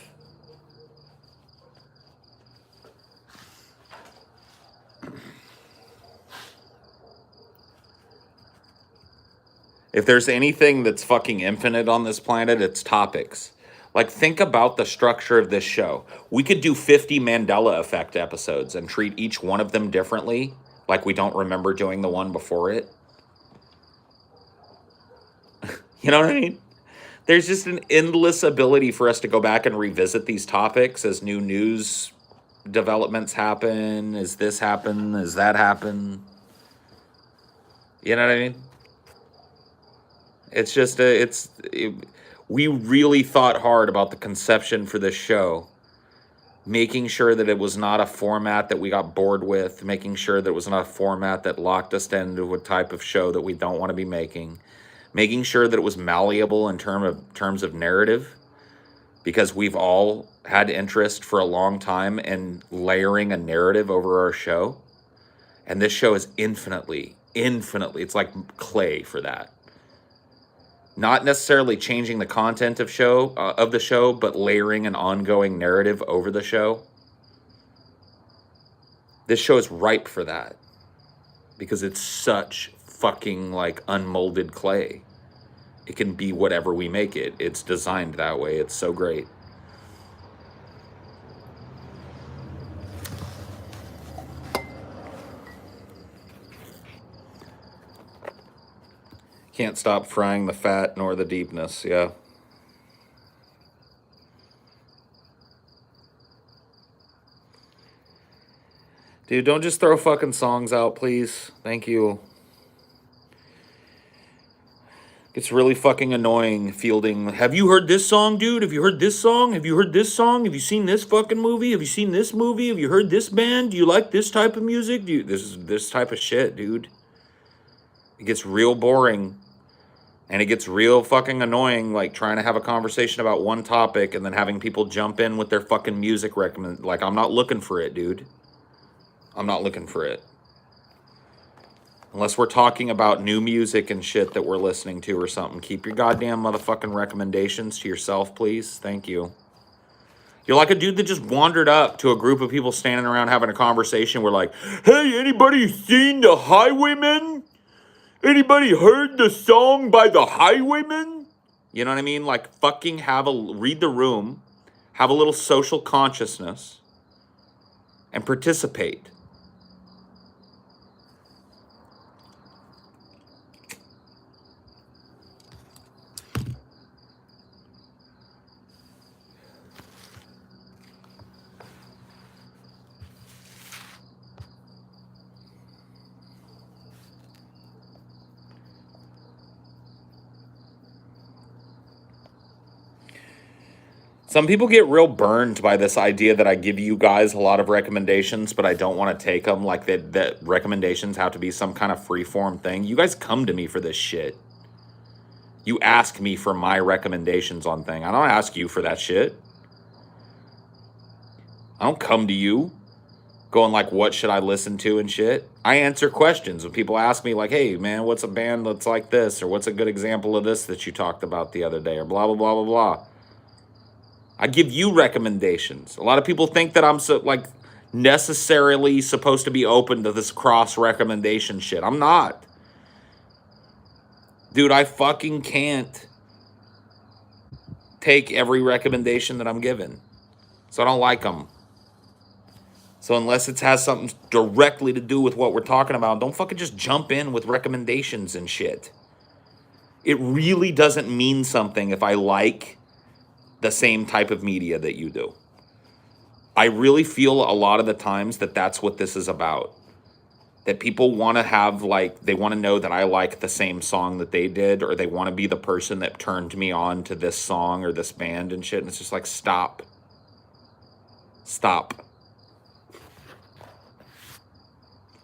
Speaker 1: If there's anything that's fucking infinite on this planet, it's topics. Like, think about the structure of this show. We could do 50 Mandela Effect episodes and treat each one of them differently, like we don't remember doing the one before it. You know what I mean? There's just an endless ability for us to go back and revisit these topics as new news developments happen. As this happen? As that happen? You know what I mean? It's just we really thought hard about the conception for this show, making sure that it was not a format that we got bored with, making sure that it was not a format that locked us into a type of show that we don't want to be making sure that it was malleable in terms of narrative, because we've all had interest for a long time in layering a narrative over our show, and this show is infinitely, it's like clay for that. Not necessarily changing the content of the show, but layering an ongoing narrative over the show. This show is ripe for that because it's such fucking like unmolded clay. It can be whatever we make it. It's designed that way. It's so great. Can't stop frying the fat nor the deepness. Yeah. Dude, don't just throw fucking songs out, please. Thank you. It's really fucking annoying fielding. Have you heard this song, dude? Have you heard this song? Have you heard this song? Have you seen this fucking movie? Have you seen this movie? Have you heard this band? Do you like this type of music? This type of shit, dude. It gets real boring. And it gets real fucking annoying, like trying to have a conversation about one topic and then having people jump in with their fucking music recommend. Like, I'm not looking for it, dude. I'm not looking for it. Unless we're talking about new music and shit that we're listening to or something. Keep your goddamn motherfucking recommendations to yourself, please. Thank you. You're like a dude that just wandered up to a group of people standing around having a conversation. We're like, hey, anybody seen the Highwaymen? Anybody heard the song by the Highwaymen? You know what I mean? Like, fucking read the room, have a little social consciousness, and participate. Some people get real burned by this idea that I give you guys a lot of recommendations, but I don't want to take them, like that recommendations have to be some kind of freeform thing. You guys come to me for this shit. You ask me for my recommendations on things. I don't ask you for that shit. I don't come to you going like, what should I listen to and shit. I answer questions when people ask me like, hey man, what's a band that's like this? Or what's a good example of this that you talked about the other day? Or blah, blah, blah, blah, blah. I give you recommendations. A lot of people think that I'm necessarily supposed to be open to this cross recommendation shit. I'm not. Dude, I fucking can't take every recommendation that I'm given. So I don't like them. So unless it has something directly to do with what we're talking about, don't fucking just jump in with recommendations and shit. It really doesn't mean something if I like the same type of media that you do. I really feel a lot of the times that that's what this is about. That people want to have, like, they want to know that I like the same song that they did, or they want to be the person that turned me on to this song or this band and shit. And it's just like, stop. Stop.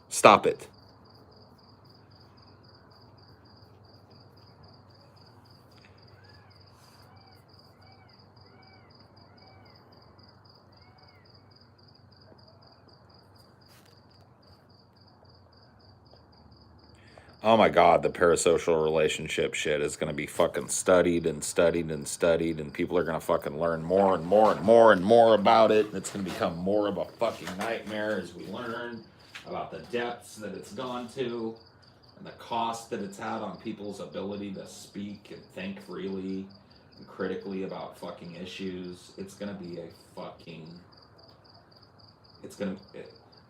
Speaker 1: Stop it. Oh my God, the parasocial relationship shit is going to be fucking studied and studied and studied, and people are going to fucking learn more and more and more and more about it. It's going to become more of a fucking nightmare as we learn about the depths that it's gone to. and the cost that it's had on people's ability to speak and think freely and critically about fucking issues, it's gonna be a fucking,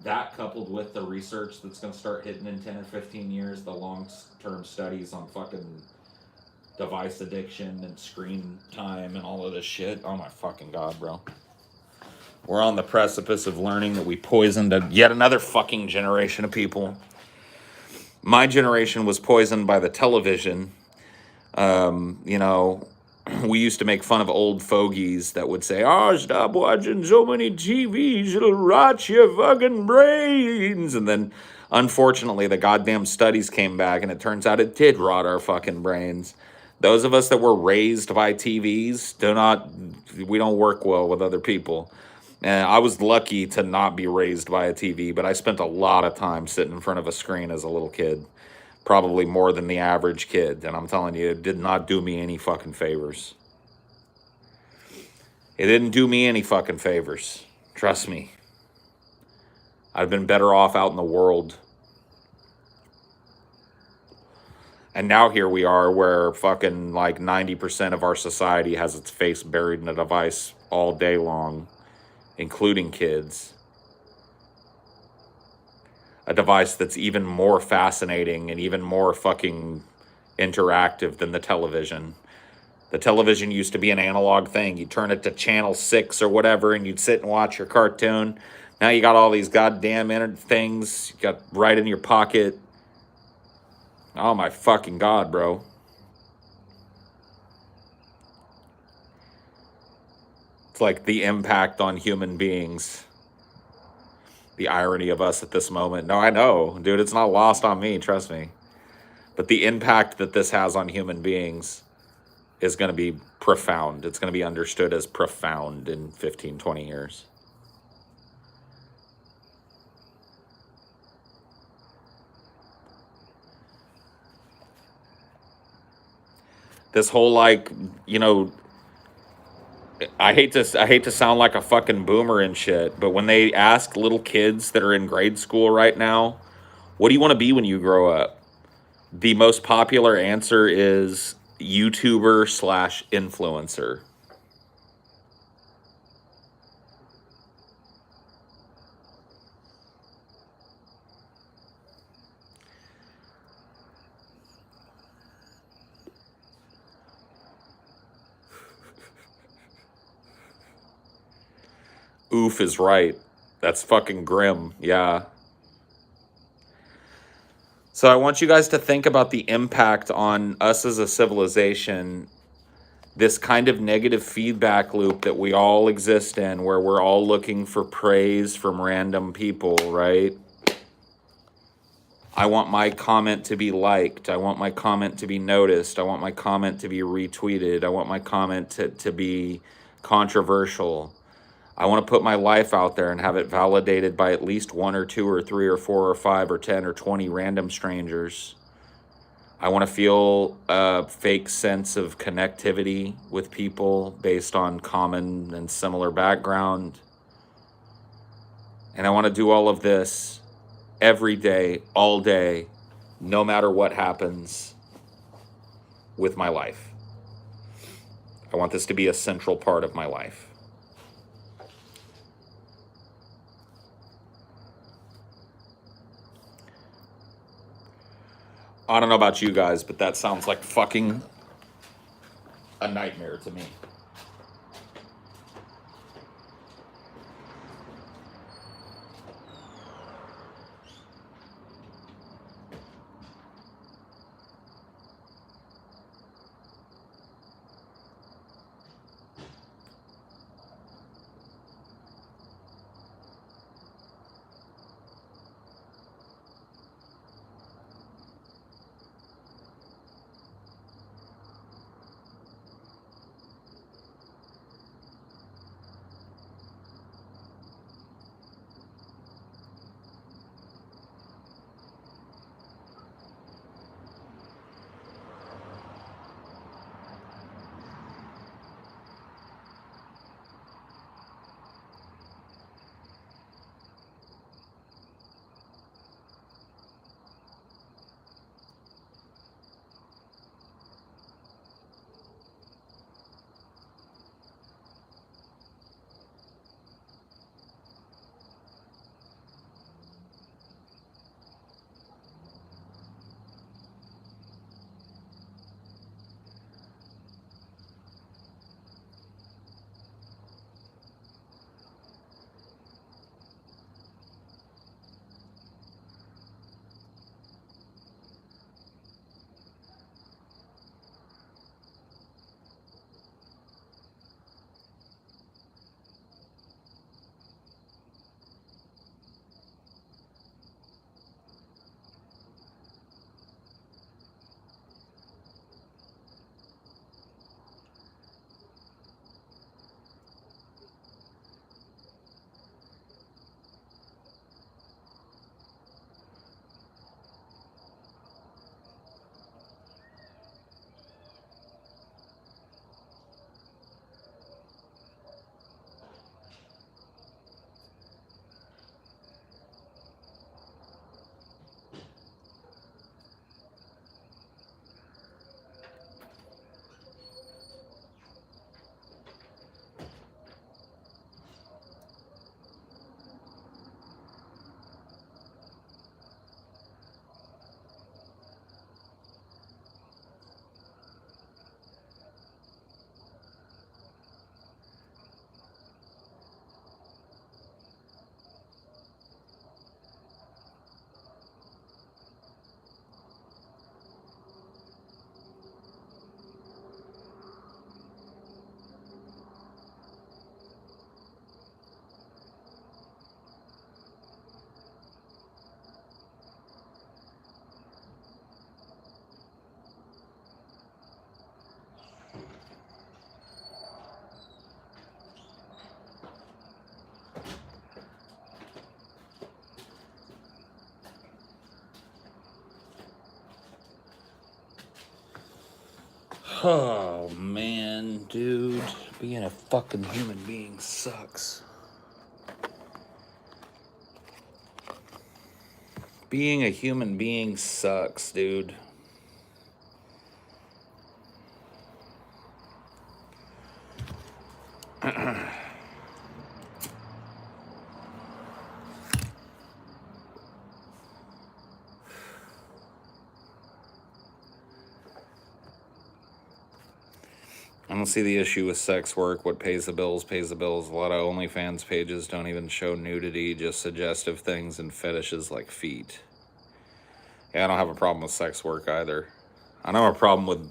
Speaker 1: that coupled with the research that's gonna start hitting in 10 or 15 years, the long-term studies on fucking device addiction and screen time and all of this shit. Oh my fucking God, bro. We're on the precipice of learning that we poisoned yet another fucking generation of people. My generation was poisoned by the television. You know, we used to make fun of old fogies that would say, "Oh, stop watching so many TVs, it'll rot your fucking brains." And then, unfortunately, the goddamn studies came back, and it turns out it did rot our fucking brains. Those of us that were raised by TVs we don't work well with other people. And I was lucky to not be raised by a TV, but I spent a lot of time sitting in front of a screen as a little kid. Probably more than the average kid. And I'm telling you, it did not do me any fucking favors. It didn't do me any fucking favors. Trust me. I've been better off out in the world. And now here we are where fucking like 90% of our society has its face buried in a device all day long, including kids. A device that's even more fascinating and even more fucking interactive than the television. The television used to be an analog thing. You turn it to channel 6 or whatever, and you'd sit and watch your cartoon. Now you got all these goddamn things you got right in your pocket. Oh my fucking God, bro. It's like the impact on human beings. The irony of us at this moment. No, I know, dude, it's not lost on me, trust me. But the impact that this has on human beings is going to be profound. It's going to be understood as profound in 15, 20 years. This whole, like, you know, I hate to sound like a fucking boomer and shit, but when they ask little kids that are in grade school right now, what do you want to be when you grow up? The most popular answer is YouTuber slash influencer. Oof is right. That's fucking grim. Yeah. So I want you guys to think about the impact on us as a civilization, this kind of negative feedback loop that we all exist in, where we're all looking for praise from random people, right? I want my comment to be liked. I want my comment to be noticed. I want my comment to be retweeted. I want my comment to be controversial. I want to put my life out there and have it validated by at least 1 or 2 or 3 or 4 or 5 or 10 or 20 random strangers. I want to feel a fake sense of connectivity with people based on common and similar background. And I want to do all of this every day, all day, no matter what happens with my life. I want this to be a central part of my life. I don't know about you guys, but that sounds like fucking a nightmare to me. Oh, man, dude. Being a fucking human being sucks. Being a human being sucks, dude. I don't see the issue with sex work. What pays the bills pays the bills. A lot of OnlyFans pages don't even show nudity, just suggestive things and fetishes like feet. Yeah, I don't have a problem with sex work either. I don't have a problem with,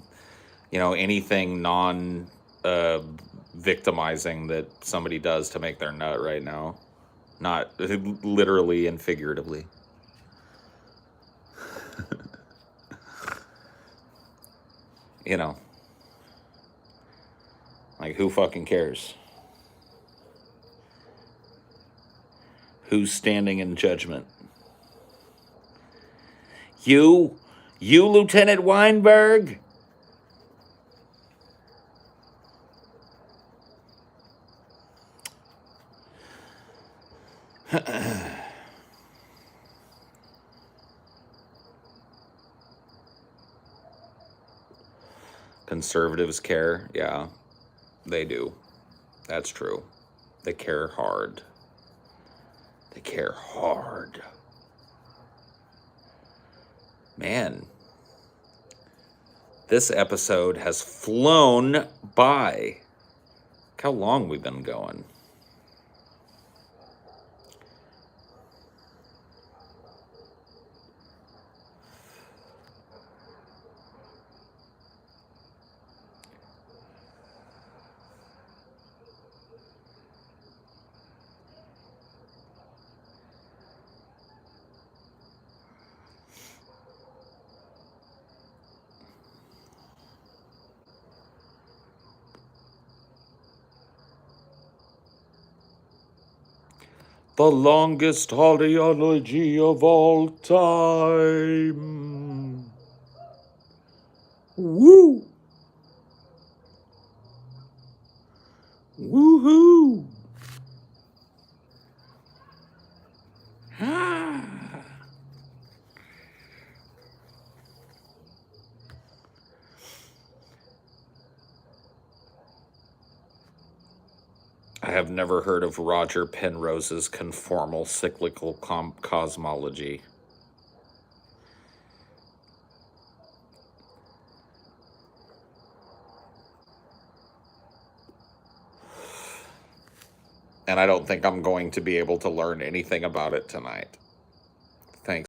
Speaker 1: anything victimizing that somebody does to make their nut right now. Not literally and figuratively. Like, who fucking cares? Who's standing in judgment? You, Lieutenant Weinberg? Conservatives care. Yeah, they do. That's true. They care hard. They care hard. Man, this episode has flown by. Look how long we've been going. The longest Highdeology of all time. Woo! Woohoo! I have never heard of Roger Penrose's conformal cyclical cosmology. And I don't think I'm going to be able to learn anything about it tonight.